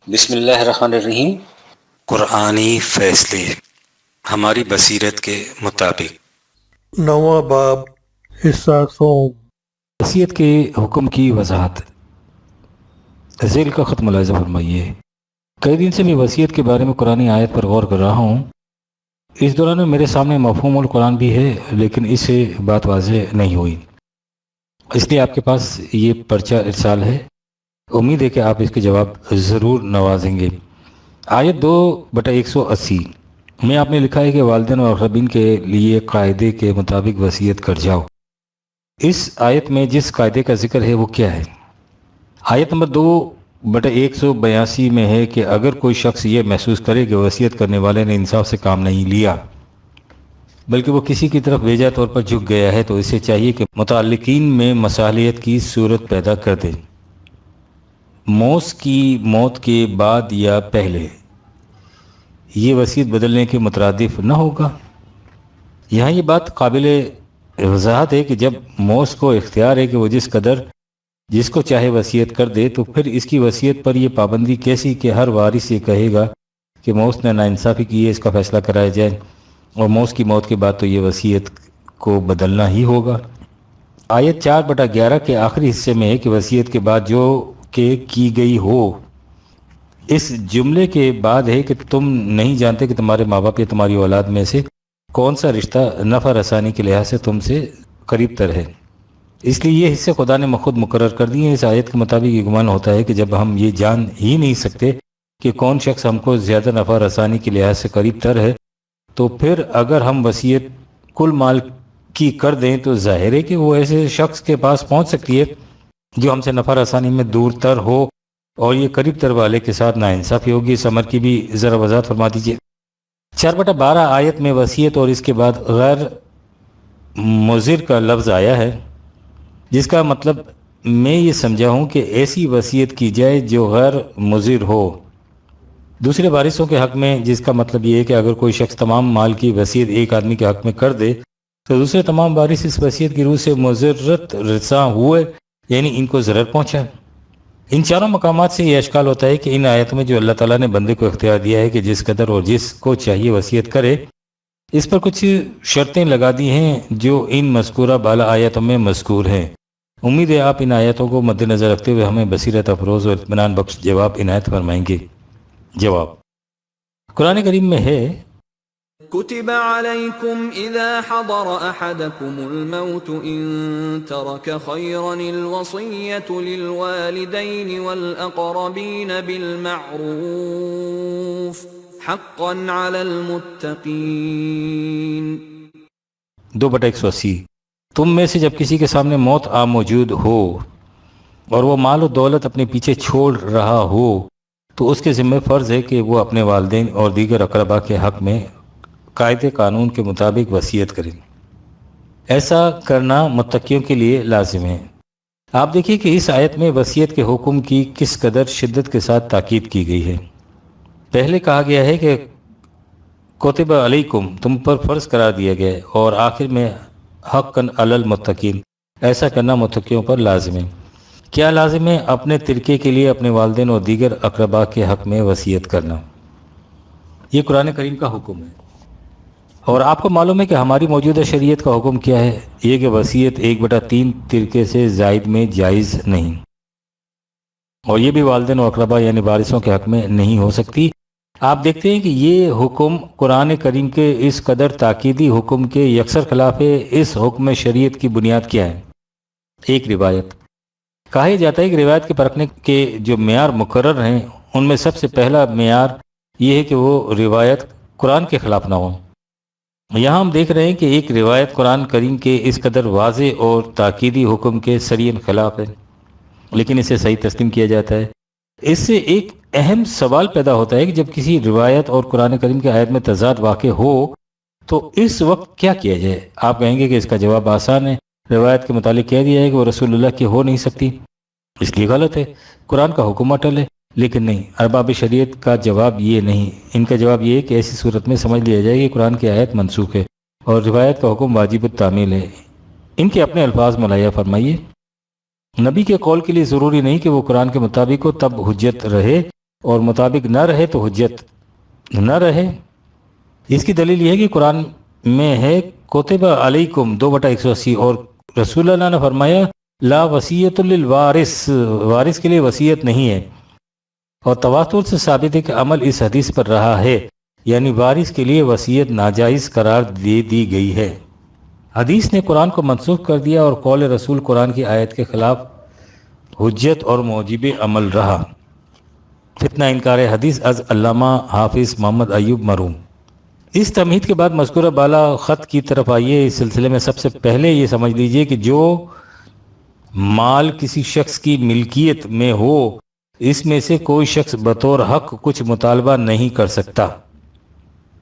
بسم اللہ الرحمن الرحیم۔ قرآنی فیصلے ہماری بصیرت کے مطابق۔ نواں باب، حصہ سوم۔ وصیت کے حکم کی وضاحت۔ ذیل کا خط ملاحظہ فرمائیے۔ کئی دن سے میں وصیت کے بارے میں قرآنی آیت پر غور کر رہا ہوں۔ اس دوران میرے سامنے مفہوم القرآن بھی ہے، لیکن اس سے بات واضح نہیں ہوئی، اس لیے آپ کے پاس یہ پرچہ ارسال ہے۔ امید ہے کہ آپ اس کے جواب ضرور نوازیں گے۔ آیت 2/180 میں آپ نے لکھا ہے کہ والدین اور اقربین کے لیے قاعدے کے مطابق وصیت کر جاؤ۔ اس آیت میں جس قاعدے کا ذکر ہے وہ کیا ہے؟ آیت نمبر 2/182 میں ہے کہ اگر کوئی شخص یہ محسوس کرے کہ وصیت کرنے والے نے انصاف سے کام نہیں لیا بلکہ وہ کسی کی طرف بیجا طور پر جھک گیا ہے، تو اسے چاہیے کہ متعلقین میں مصالحت کی صورت پیدا کر دے، موص کی موت کے بعد یا پہلے۔ یہ وصیت بدلنے کے مترادف نہ ہوگا۔ یہاں یہ بات قابل وضاحت ہے کہ جب موص کو اختیار ہے کہ وہ جس کو چاہے وصیت کر دے، تو پھر اس کی وصیت پر یہ پابندی کیسی کہ ہر وارث یہ کہے گا کہ موص نے ناانصافی کی ہے، اس کا فیصلہ کرایا جائے، اور موص کی موت کے بعد تو یہ وصیت کو بدلنا ہی ہوگا۔ آیت 4/11 کے آخری حصے میں ہے کہ وصیت کے بعد جو کہ کی گئی ہو، اس جملے کے بعد ہے کہ تم نہیں جانتے کہ تمہارے ماں باپ یا تمہاری اولاد میں سے کون سا رشتہ نفع رسانی کے لحاظ سے تم سے قریب تر ہے۔ اس لیے یہ حصے خدا نے خود مقرر کر دیے ہیں۔ اس آیت کے مطابق یہ گمان ہوتا ہے کہ جب ہم یہ جان ہی نہیں سکتے کہ کون شخص ہم کو زیادہ نفع رسانی کے لحاظ سے قریب تر ہے، تو پھر اگر ہم وصیت کل مال کی کر دیں تو ظاہر ہے کہ وہ ایسے شخص کے پاس پہنچ سکتی ہے جو ہم سے نفع رسانی میں دور تر ہو، اور یہ قریب تر والے کے ساتھ ناانصافی ہوگی۔ اس امر کی بھی ذرا وضاحت فرما دیجیے۔ 4/12 آیت میں وصیت اور اس کے بعد غیر مضر کا لفظ آیا ہے، جس کا مطلب میں یہ سمجھا ہوں کہ ایسی وصیت کی جائے جو غیر مضر ہو دوسرے وارثوں کے حق میں، جس کا مطلب یہ ہے کہ اگر کوئی شخص تمام مال کی وصیت ایک آدمی کے حق میں کر دے تو دوسرے تمام وارث اس وصیت کی روح سے مضرت رساں ہوئے، یعنی ان کو ضرر پہنچا۔ ان چاروں مقامات سے یہ اشکال ہوتا ہے کہ ان آیتوں میں جو اللہ تعالیٰ نے بندے کو اختیار دیا ہے کہ جس قدر اور جس کو چاہیے وصیت کرے، اس پر کچھ شرطیں لگا دی ہیں جو ان مذکورہ بالا آیتوں میں مذکور ہیں۔ امید ہے آپ ان آیتوں کو مد نظر رکھتے ہوئے ہمیں بصیرت افروز اور اطمینان بخش جواب عنایت فرمائیں گے۔ جواب قرآن کریم میں ہے، كتب عليكم إذا حضر أحدكم الموت إن ترك خيرا الوصية للوالدين والأقربين بالمعروف حقا على المتقين۔ 2/180 تم میں سے جب کسی کے سامنے موت آ موجود ہو اور وہ مال و دولت اپنے پیچھے چھوڑ رہا ہو، تو اس کے ذمہ فرض ہے کہ وہ اپنے والدین اور دیگر اقربا کے حق میں قاعدے قانون کے مطابق وصیت کریں۔ ایسا کرنا متقیوں کے لیے لازم ہے۔ آپ دیکھیے کہ اس آیت میں وصیت کے حکم کی کس قدر شدت کے ساتھ تاکید کی گئی ہے۔ پہلے کہا گیا ہے کہ کتب علیکم، تم پر فرض قرار دیا گیا ہے، اور آخر میں حقاً علی المتقین، ایسا کرنا متقیوں پر لازم ہے۔ کیا لازم ہے؟ اپنے ترکے کے لیے اپنے والدین اور دیگر اقربا کے حق میں وصیت کرنا۔ یہ قرآن کریم کا حکم ہے، اور آپ کو معلوم ہے کہ ہماری موجودہ شریعت کا حکم کیا ہے؟ یہ کہ وصیت 1/3 ترکے سے زائد میں جائز نہیں، اور یہ بھی والدین و اقربا یعنی وارثوں کے حق میں نہیں ہو سکتی۔ آپ دیکھتے ہیں کہ یہ حکم قرآن کریم کے اس قدر تاکیدی حکم کے یکسر خلاف ہے۔ اس حکم شریعت کی بنیاد کیا ہے؟ ایک روایت۔ کہا جاتا ہے کہ روایت کے پرکھنے کے جو معیار مقرر ہیں ان میں سب سے پہلا معیار یہ ہے کہ وہ روایت قرآن کے خلاف نہ ہو۔ یہاں ہم دیکھ رہے ہیں کہ ایک روایت قرآن کریم کے اس قدر واضح اور تاکیدی حکم کے سریعاً خلاف ہے، لیکن اسے صحیح تسلیم کیا جاتا ہے۔ اس سے ایک اہم سوال پیدا ہوتا ہے کہ جب کسی روایت اور قرآن کریم کی آیت میں تضاد واقع ہو تو اس وقت کیا کیا جائے؟ آپ کہیں گے کہ اس کا جواب آسان ہے، روایت کے متعلق کہہ دیا ہے کہ وہ رسول اللہ کی ہو نہیں سکتی، اس لیے غلط ہے، قرآن کا حکم اٹل ہے۔ لیکن نہیں، ارباب شریعت کا جواب یہ نہیں، ان کا جواب یہ ہے کہ ایسی صورت میں سمجھ لیا جائے کہ قرآن کی آیت منسوخ ہے اور روایت کا حکم واجب التعمیل ہے۔ ان کے اپنے الفاظ ملحہ فرمائیے۔ نبی کے قول کے لیے ضروری نہیں کہ وہ قرآن کے مطابق ہو، تب حجت رہے اور مطابق نہ رہے تو حجت نہ رہے۔ اس کی دلیل یہ ہے کہ قرآن میں ہے کتب علیکم 2/180، اور رسول اللہ نے فرمایا لا وصیت للوارث، وارث کے لیے وصیت نہیں ہے، اور تواتر سے ثابت ہے کہ عمل اس حدیث پر رہا ہے، یعنی وارث کے لیے وصیت ناجائز قرار دے دی گئی ہے۔ حدیث نے قرآن کو منسوخ کر دیا اور قول رسول قرآن کی آیت کے خلاف حجت اور موجب عمل رہا۔ فتنہ انکار حدیث از علامہ حافظ محمد ایوب مرحوم۔ اس تمہید کے بعد مذکورہ بالا خط کی طرف آئیے۔ اس سلسلے میں سب سے پہلے یہ سمجھ لیجئے کہ جو مال کسی شخص کی ملکیت میں ہو، اس میں سے کوئی شخص بطور حق کچھ مطالبہ نہیں کر سکتا۔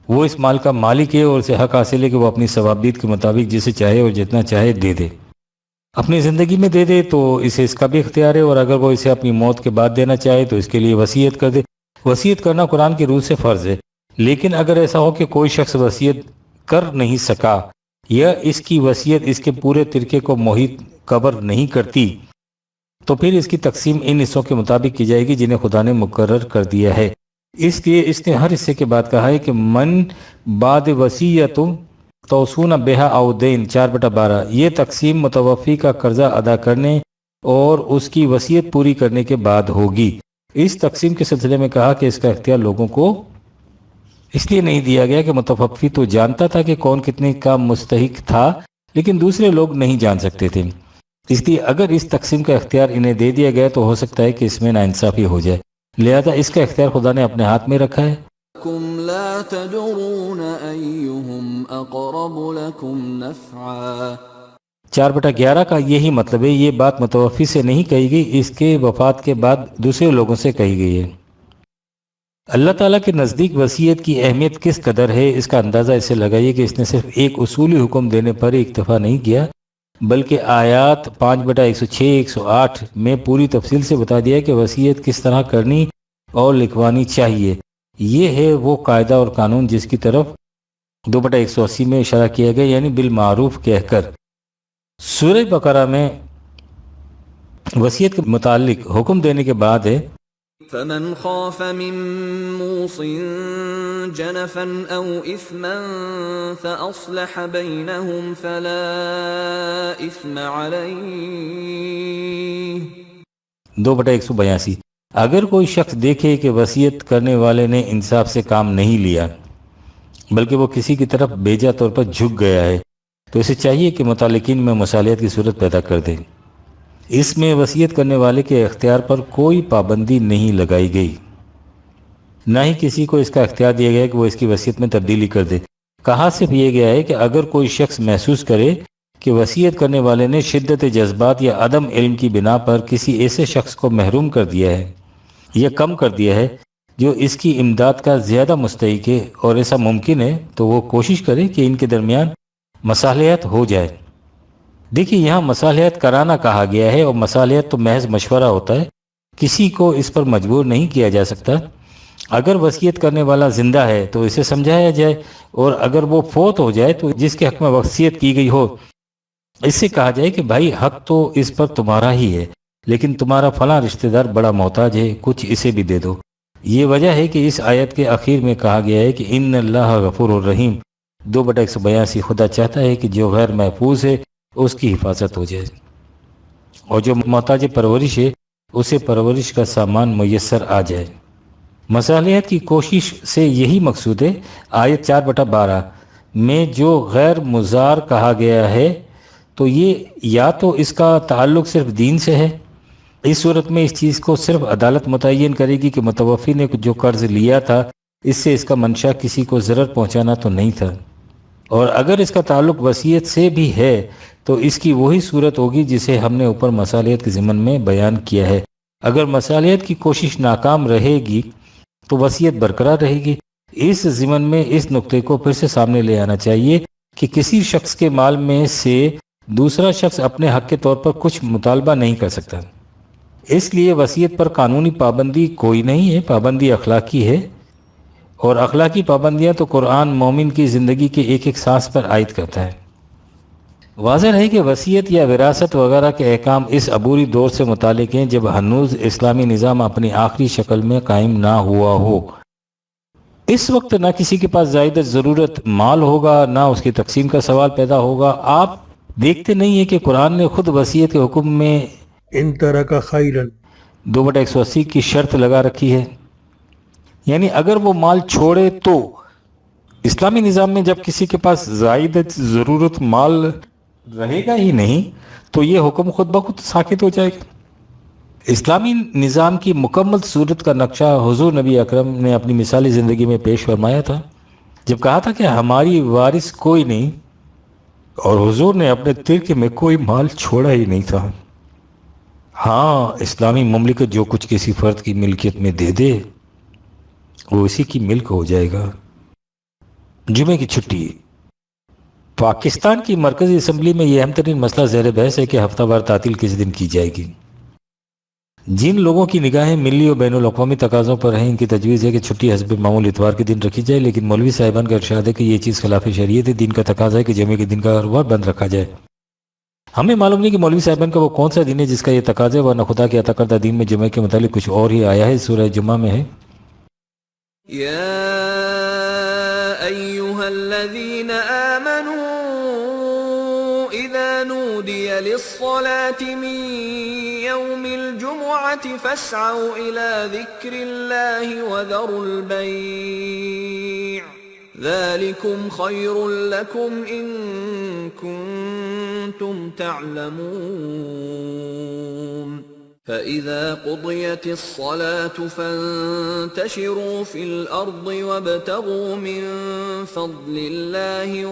وہ اس مال کا مالک ہے اور اسے حق حاصل ہے کہ وہ اپنی صوابیت کے مطابق جسے چاہے اور جتنا چاہے دے دے۔ اپنی زندگی میں دے دے تو اسے اس کا بھی اختیار ہے، اور اگر وہ اسے اپنی موت کے بعد دینا چاہے تو اس کے لیے وصیت کر دے۔ وصیت کرنا قرآن کی روح سے فرض ہے، لیکن اگر ایسا ہو کہ کوئی شخص وصیت کر نہیں سکا یا اس کی وصیت اس کے پورے ترکے کو محیط کور نہیں کرتی، تو پھر اس کی تقسیم ان حصوں کے مطابق کی جائے گی جنہیں خدا نے مقرر کر دیا ہے۔ اس لیے اس نے ہر حصے کے بعد کہا ہے کہ من بعد وصیت توصون بہا او دین 4/12۔ یہ تقسیم متوفی کا قرضہ ادا کرنے اور اس کی وصیت پوری کرنے کے بعد ہوگی۔ اس تقسیم کے سلسلے میں کہا کہ اس کا اختیار لوگوں کو اس لیے نہیں دیا گیا کہ متوفی تو جانتا تھا کہ کون کتنے کا مستحق تھا، لیکن دوسرے لوگ نہیں جان سکتے تھے۔ اس لیے اگر اس تقسیم کا اختیار انہیں دے دیا گیا تو ہو سکتا ہے کہ اس میں ناانصافی ہو جائے، لہذا اس کا اختیار خدا نے اپنے ہاتھ میں رکھا ہے۔ لكم لا تدرون أيهم أقرب لكم نفعا۔ 4/11 کا یہی مطلب ہے۔ یہ بات متوفی سے نہیں کہی گئی، اس کے وفات کے بعد دوسرے لوگوں سے کہی گئی ہے۔ اللہ تعالیٰ کے نزدیک وصیت کی اہمیت کس قدر ہے، اس کا اندازہ اسے لگائیے کہ اس نے صرف ایک اصولی حکم دینے پر ہی اکتفا نہیں کیا، بلکہ آیات 5/106 108 میں پوری تفصیل سے بتا دیا کہ وصیت کس طرح کرنی اور لکھوانی چاہیے۔ یہ ہے وہ قاعدہ اور قانون جس کی طرف 2/180 میں اشارہ کیا گیا، یعنی بالمعروف کہہ کر۔ سورہ بقرہ میں وصیت کے متعلق حکم دینے کے بعد ہے فمن خاف من موص جنفا او اثما فاصلح بينهم فلا اثم عليه۔ 2/182۔ اگر کوئی شخص دیکھے کہ وصیت کرنے والے نے انصاف سے کام نہیں لیا بلکہ وہ کسی کی طرف بیجا طور پر جھک گیا ہے تو اسے چاہیے کہ متعلقین میں مصالحت کی صورت پیدا کر دے۔ اس میں وصیت کرنے والے کے اختیار پر کوئی پابندی نہیں لگائی گئی، نہ ہی کسی کو اس کا اختیار دیا گیا کہ وہ اس کی وصیت میں تبدیلی کر دے۔ کہا صرف یہ گیا ہے کہ اگر کوئی شخص محسوس کرے کہ وصیت کرنے والے نے شدت جذبات یا عدم علم کی بنا پر کسی ایسے شخص کو محروم کر دیا ہے یا کم کر دیا ہے جو اس کی امداد کا زیادہ مستحق ہے اور ایسا ممکن ہے، تو وہ کوشش کرے کہ ان کے درمیان مصالحت ہو جائے۔ دیکھیے یہاں مصالحت کرانا کہا گیا ہے، اور مصالحت تو محض مشورہ ہوتا ہے، کسی کو اس پر مجبور نہیں کیا جا سکتا۔ اگر وصیت کرنے والا زندہ ہے تو اسے سمجھایا جائے، اور اگر وہ فوت ہو جائے تو جس کے حق میں وصیت کی گئی ہو اس سے کہا جائے کہ بھائی حق تو اس پر تمہارا ہی ہے، لیکن تمہارا فلاں رشتہ دار بڑا محتاج ہے، کچھ اسے بھی دے دو۔ یہ وجہ ہے کہ اس آیت کے آخر میں کہا گیا ہے کہ ان اللہ غفور الرحیم۔ 2/182۔ خدا چاہتا ہے کہ جو غیر محفوظ ہے اس کی حفاظت ہو جائے، اور جو محتاج پرورش ہے اسے پرورش کا سامان میسر آ جائے۔ مصالحت کی کوشش سے یہی مقصود ہے۔ آیت 4/12 میں جو غیر مضار کہا گیا ہے تو یہ یا تو اس کا تعلق صرف دین سے ہے، اس صورت میں اس چیز کو صرف عدالت متعین کرے گی کہ متوفی نے جو قرض لیا تھا اس سے اس کا منشا کسی کو ضرر پہنچانا تو نہیں تھا، اور اگر اس کا تعلق وصیت سے بھی ہے تو اس کی وہی صورت ہوگی جسے ہم نے اوپر مصالحت کے ضمن میں بیان کیا ہے۔ اگر مصالحت کی کوشش ناکام رہے گی تو وصیت برقرار رہے گی۔ اس ضمن میں اس نقطے کو پھر سے سامنے لے آنا چاہیے کہ کسی شخص کے مال میں سے دوسرا شخص اپنے حق کے طور پر کچھ مطالبہ نہیں کر سکتا، اس لیے وصیت پر قانونی پابندی کوئی نہیں ہے، پابندی اخلاقی ہے، اور اخلاقی پابندیاں تو قرآن مومن کی زندگی کے ایک ایک سانس پر عائد کرتا ہے۔ واضح ہے کہ وصیت یا وراثت وغیرہ کے احکام اس عبوری دور سے متعلق ہیں جب ہنوز اسلامی نظام اپنی آخری شکل میں قائم نہ ہوا ہو۔ اس وقت نہ کسی کے پاس زائد ضرورت مال ہوگا، نہ اس کی تقسیم کا سوال پیدا ہوگا۔ آپ دیکھتے نہیں ہیں کہ قرآن نے خود وصیت کے حکم میں ان ترک خیرا 2/180 کی شرط لگا رکھی ہے، یعنی اگر وہ مال چھوڑے تو اسلامی نظام میں جب کسی کے پاس زائد ضرورت مال رہے گا ہی نہیں تو یہ حکم خود بخود ساکت ہو جائے گا۔ اسلامی نظام کی مکمل صورت کا نقشہ حضور نبی اکرم نے اپنی مثالی زندگی میں پیش فرمایا تھا جب کہا تھا کہ ہماری وارث کوئی نہیں، اور حضور نے اپنے ترکے میں کوئی مال چھوڑا ہی نہیں تھا۔ ہاں، اسلامی مملکت جو کچھ کسی فرد کی ملکیت میں دے دے وہ اسی کی ملک ہو جائے گا۔ جمعے کی چھٹی۔ پاکستان کی مرکزی اسمبلی میں یہ اہم ترین مسئلہ زیر بحث ہے کہ ہفتہ وار تعطیل کس دن کی جائے گی۔ جن لوگوں کی نگاہیں ملی اور بین الاقوامی تقاضوں پر ہیں، ان کی تجویز ہے کہ چھٹی حسب معمول اتوار کے دن رکھی جائے، لیکن مولوی صاحبان کا ارشاد ہے کہ یہ چیز خلاف شریعت ہے۔ دین کا تقاضا ہے کہ جمعے کے دن کا کاروبار بند رکھا جائے۔ ہمیں معلوم نہیں کہ مولوی صاحبان کا وہ کون سا دن ہے جس کا یہ تقاضا ہے، ورنہ خدا کے عطا کردہ دین میں جمعے کے متعلق کچھ اور ہی آیا ہے۔ سورہ جمعہ میں ہے، يا أيها الذين آمنوا إذا نودي للصلاة من يوم الجمعة فاسعوا إلى ذكر الله وذروا البيع ذلكم خير لكم إن كنتم تعلمون فَإِذَا قُضِيَتِ الصَّلَاةُ فَانتَشِرُوا فِي الْأَرْضِ وَابْتَغُوا مِن فَضْلِ اللَّهِ۔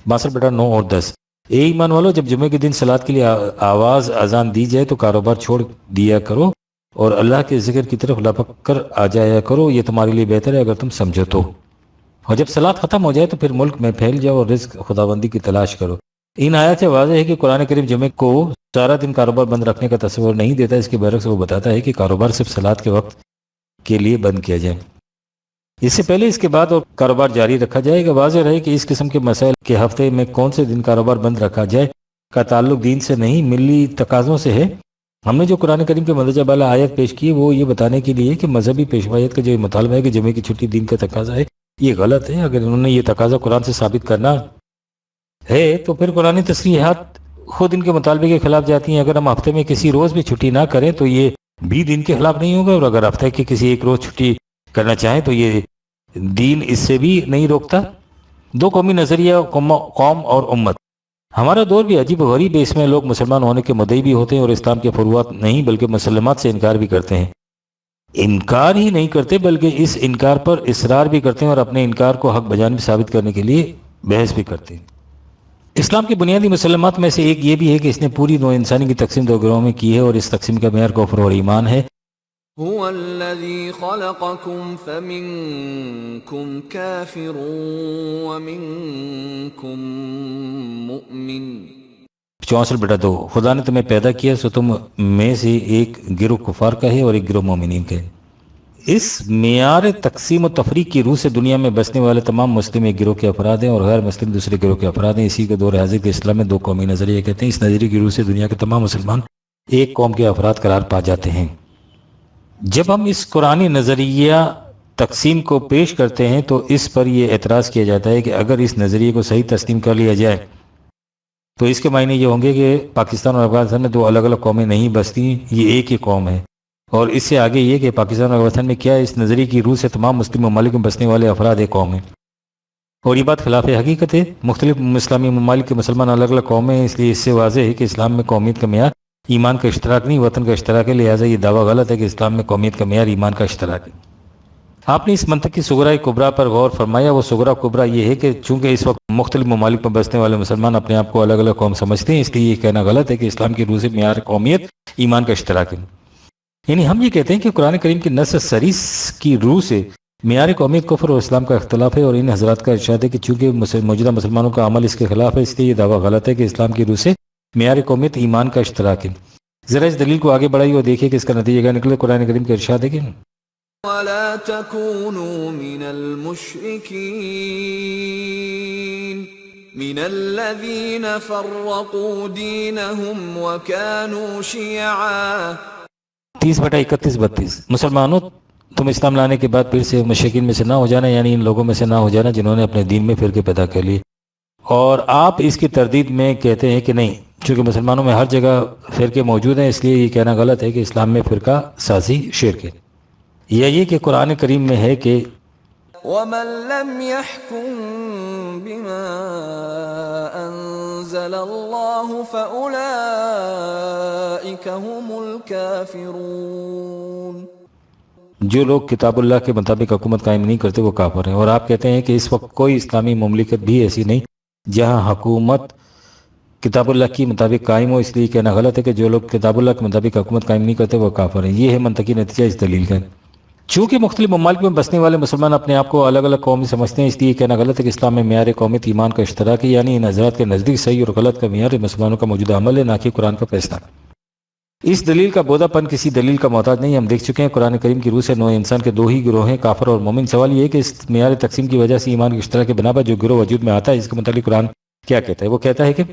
62/9 اور 10۔ اے ایمان والو، جب جمعے کے دن صلاۃ کے لیے آواز اذان دی جائے تو کاروبار چھوڑ دیا کرو اور اللہ کے ذکر کی طرف لپک کر آ جایا کرو، یہ تمہارے لیے بہتر ہے اگر تم سمجھو تو۔ اور جب صلاۃ ختم ہو جائے تو پھر ملک میں پھیل جاؤ اور رزق خداوندی کی تلاش کرو۔ ان آیات سے واضح ہے کہ قرآن کریم جمعے کو سارا دن کاروبار بند رکھنے کا تصور نہیں دیتا، اس کے برعکس وہ بتاتا ہے کہ کاروبار صرف صلاۃ کے وقت کے لیے بند کیا جائے، اس سے پہلے اس کے بعد اور کاروبار جاری رکھا جائے گا۔ واضح رہے کہ اس قسم کے مسائل کے ہفتے میں کون سے دن کاروبار بند رکھا جائے کا تعلق دین سے نہیں، ملی تقاضوں سے ہے۔ ہم نے جو قرآن کریم کے مندرجہ بالا آیت پیش کی وہ یہ بتانے کے لیے کہ مذہبی پیشوائیت کا جو یہ مطالبہ ہے کہ جمعے کی چھٹی دین کا تقاضا ہے، یہ غلط ہے۔ اگر انہوں نے یہ تقاضا قرآن سے ثابت کرنا ہے تو پھر قرآن تصریحات خود ان کے مطالبے کے خلاف جاتی ہیں۔ اگر ہم ہفتے میں کسی روز بھی چھٹی نہ کریں تو یہ بھی دین کے خلاف نہیں ہوگا، اور اگر ہفتے کے کسی ایک روز چھٹی کرنا چاہیں تو یہ دین اس سے بھی نہیں روکتا۔ دو قومی نظریہ، قوم اور امت۔ ہمارا دور بھی عجیب و غریب ہے، اس میں لوگ مسلمان ہونے کے مدعی بھی ہوتے ہیں اور اسلام کے فروعات نہیں بلکہ مسلمات سے انکار بھی کرتے ہیں۔ انکار ہی نہیں کرتے بلکہ اس انکار پر اصرار بھی کرتے ہیں اور اپنے انکار کو حق بجانب ثابت کرنے کے لیے بحث بھی کرتے ہیں۔ اسلام کی بنیادی مسلمات میں سے ایک یہ بھی ہے کہ اس نے پوری نوع انسانی کی تقسیم دو گروہوں میں کی ہے، اور اس تقسیم کا معیار کفر اور ایمان ہے۔ هو الذي خلقكم فمنكم كافر ومنكم مؤمن۔ 64/2۔ خدا نے تمہیں پیدا کیا سو تم میں سے ایک گروہ کفار کا ہے اور ایک گروہ مومنین کا ہے۔ اس معیار تقسیم و تفریق کی روح سے دنیا میں بسنے والے تمام مسلم ایک گروہ کے افراد ہیں اور غیر مسلم دوسرے گروہ کے افراد ہیں۔ اسی کے دور حاضر کے اسلام میں دو قومی نظریہ کہتے ہیں۔ اس نظریے کی روح سے دنیا کے تمام مسلمان ایک قوم کے افراد قرار پا جاتے ہیں۔ جب ہم اس قرآنی نظریہ تقسیم کو پیش کرتے ہیں تو اس پر یہ اعتراض کیا جاتا ہے کہ اگر اس نظریے کو صحیح تسلیم کر لیا جائے تو اس کے معنی یہ ہوں گے کہ پاکستان اور افغانستان میں دو الگ الگ قومیں نہیں بستی، یہ ایک ہی قوم ہے۔ اور اس سے آگے یہ کہ پاکستان اور افغانستان میں کیا اس نظریے کی روح سے تمام مسلم ممالک میں بسنے والے افراد ایک قوم ہیں، اور یہ بات خلاف حقیقت ہے۔ مختلف اسلامی ممالک کے مسلمان الگ الگ قومیں ہیں، اس لیے اس سے واضح ہے کہ اسلام میں قومیت کا معیار ایمان کا اشتراک نہیں، وطن کا اشتراک ہے۔ لہٰذا یہ دعویٰ غلط ہے کہ اسلام میں قومیت کا معیار ایمان کا اشتراک ہے۔ آپ نے اس منطق کی صغرا کبریٰ پر غور فرمایا؟ وہ صغرا کبریٰ یہ ہے کہ چونکہ اس وقت مختلف ممالک میں بسنے والے مسلمان اپنے آپ کو الگ الگ قوم سمجھتے ہیں، اس لیے یہ کہنا غلط ہے کہ اسلام کی روح سے معیار قومیت ایمان کا اشتراک ہے۔ یعنی ہم یہ کہتے ہیں کہ قرآن کریم کی نص صریح کی روح سے معیار قومیت کفر اور اسلام کا اختلاف ہے، اور ان حضرات کا ارشاد ہے کہ چونکہ موجودہ مسلمانوں کا عمل اس کے خلاف ہے، اس لیے یہ دعویٰ غلط ہے کہ اسلام کی روح سے معیار قومیت ایمان کا اشتراک ہے۔ ذرا اس دلیل کو آگے بڑھائیے اور دیکھیے کہ اس کا نتیجہ کیا نکلے۔ قرآن کریم کا ارشاد ہے کہ وَلَا تَكُونُوا مِنَ الْمُشْرِكِينَ من الذين فرقوا دينهم وكانوا شيعا 30/31-32 مسلمانوں تم اسلام لانے کے بعد پھر سے مشرکین میں سے نہ ہو جانا، یعنی ان لوگوں میں سے نہ ہو جانا جنہوں نے اپنے دین میں فرقے پیدا کر لیے، اور آپ اس کی تردید میں کہتے ہیں کہ نہیں، چونکہ مسلمانوں میں ہر جگہ فرقے موجود ہیں اس لیے یہ کہنا غلط ہے کہ اسلام میں فرقہ سازی شرک ہے، یا یہ کہ قرآن کریم میں ہے کہ ومن لم يحكم بما انزل الله فاولئك هم الكافرون، جو لوگ کتاب اللہ کے مطابق حکومت قائم نہیں کرتے وہ کافر ہیں، اور آپ کہتے ہیں کہ اس وقت کوئی اسلامی مملکت بھی ایسی نہیں جہاں حکومت کتاب اللہ کی مطابق قائم ہو، اس لیے کہنا غلط ہے کہ جو لوگ کتاب اللہ کے مطابق حکومت قائم نہیں کرتے وہ کافر ہیں۔ یہ ہے منطقی نتیجہ اس دلیل کا۔ چونکہ مختلف ممالک میں بسنے والے مسلمان اپنے آپ کو الگ الگ قومی سمجھتے ہیں، اس لیے کہنا غلط ہے کہ اسلام میں معیار قومیت ایمان کا اشتراک ہے، یعنی ان حضرات کے نزدیک صحیح اور غلط کا معیار مسلمانوں کا موجودہ عمل ہے، نہ کہ قرآن کا فیصلہ۔ اس دلیل کا بودھا پن کسی دلیل کا محتاج نہیں، ہم دیکھ چکے ہیں قرآن کریم کی روح سے نوع انسان کے دو ہی گروہ ہیں، کافر اور مومن۔ سوال یہ ہے کہ اس معیار تقسیم کی وجہ سے ایمان کے اشتراک کے بنا پر جو گروہ وجود میں آتا ہے اس کے متعلق قرآن کیا کہتا ہے؟ وہ کہتا ہے کہ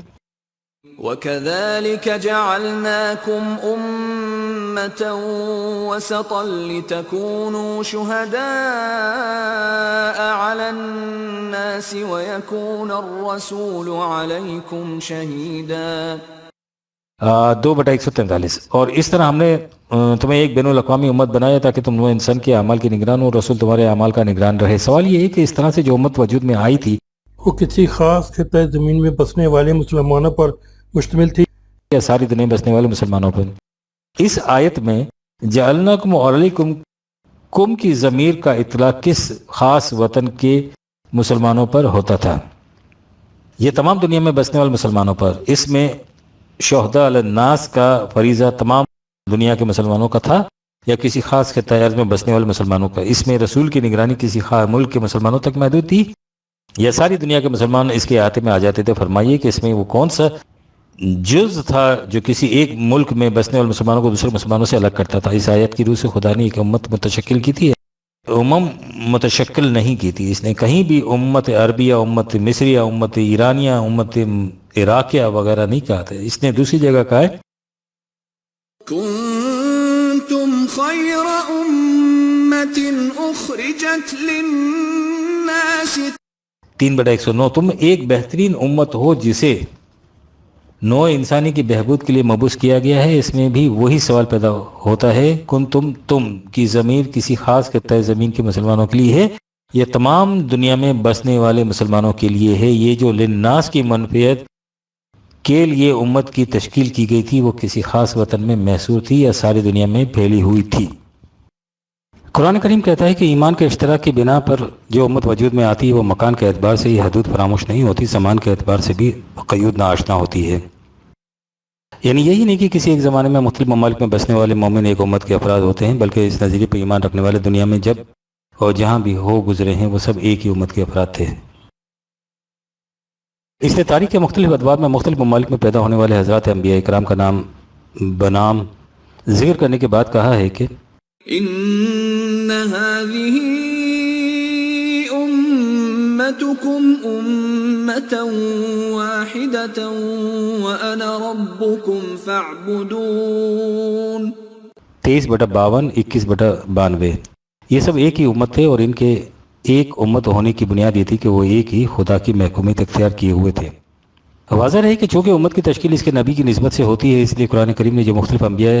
وَكَذَلِكَ جَعَلْنَاكُمْ أُمَّةً وَسَطًا لِتَكُونُوا شُهَدَاءَ عَلَى النَّاسِ وَيَكُونَ الرَّسُولُ عَلَيْكُمْ شَهِيدًا 2/143۔ اور اس طرح ہم نے تمہیں ایک بین الاقوامی امت بنایا تاکہ تم وہ انسان کے اعمال کی نگران ہو، رسول تمہارے اعمال کا نگران رہے۔ سوال یہ ہے کہ اس طرح سے جو امت وجود میں آئی تھی وہ کسی خاص خطۂ زمین میں بسنے والے مسلمانوں پر مشتمل تھی یا ساری دنیا میں بسنے والے مسلمانوں پر؟ اس آیت میں جعلناکم علیکم کم کی ضمیر کا اطلاق کس خاص وطن کے مسلمانوں پر ہوتا تھا؟ یہ تمام دنیا میں بسنے والے مسلمانوں پر۔ اس میں شہداء علی الناس کا فریضہ تمام دنیا کے مسلمانوں کا تھا یا کسی خاص خطۂ ارض میں بسنے والے مسلمانوں کا؟ اس میں رسول کی نگرانی کسی خاص ملک کے مسلمانوں تک محدود تھی یا ساری دنیا کے مسلمان اس کے احاطے میں آ جاتے تھے؟ فرمائیے کہ اس میں وہ کون سا جز تھا جو کسی ایک ملک میں بسنے والے مسلمانوں کو دوسرے مسلمانوں سے الگ کرتا تھا؟ اس آیت کی روح سے خدا نے ایک امت متشکل کی تھی، متشکل نہیں کی تھی۔ اس نے کہیں بھی امت عربیہ، امت مصریہ، امت ایرانیہ، امت عراقیہ وغیرہ نہیں کہا تھا۔ اس نے دوسری جگہ کہا ہے كنتم خير أمة أخرجت للناس 3/109۔ تم ایک بہترین امت ہو جسے نوع انسانی کی بہبود کے لیے مبعوث کیا گیا ہے۔ اس میں بھی وہی سوال پیدا ہوتا ہے، تم کی ضمیر کسی خاص خطۂ زمین کے مسلمانوں کے لیے ہے یہ تمام دنیا میں بسنے والے مسلمانوں کے لیے ہے؟ یہ جو للناس کی منفعت کے لیے امت کی تشکیل کی گئی تھی وہ کسی خاص وطن میں محصور تھی یا ساری دنیا میں پھیلی ہوئی تھی؟ قرآن کریم کہتا ہے کہ ایمان کے اشتراک کی بنا پر جو امت وجود میں آتی ہے وہ مکان کے اعتبار سے یہ حدود فراموش نہیں ہوتی، زمان کے اعتبار سے بھی قیود ناآشنا ہوتی ہے۔ یعنی یہی نہیں کہ کسی ایک زمانے میں مختلف ممالک میں بسنے والے مومن ایک امت کے افراد ہوتے ہیں، بلکہ اس نظریے پر ایمان رکھنے والے دنیا میں جب اور جہاں بھی ہو گزرے ہیں وہ سب ایک ہی امت کے افراد تھے۔ اس نے تاریخ کے مختلف ادوار میں مختلف ممالک میں پیدا ہونے والے حضرات انبیاء کرام کا نام بنام ذکر کرنے کے بعد کہا ہے کہ ان هذه امتكم امة واحدة وانا ربكم فاعبدون 23/52 21/92۔ یہ سب ایک ہی امت تھے اور ان کے ایک امت ہونے کی بنیاد یہ تھی کہ وہ ایک ہی خدا کی محکومیت اختیار کیے ہوئے تھے۔ واضح ہے کہ چونکہ امت کی تشکیل اس کے نبی کی نسبت سے ہوتی ہے، اس لیے قرآن کریم نے جو مختلف انبیاء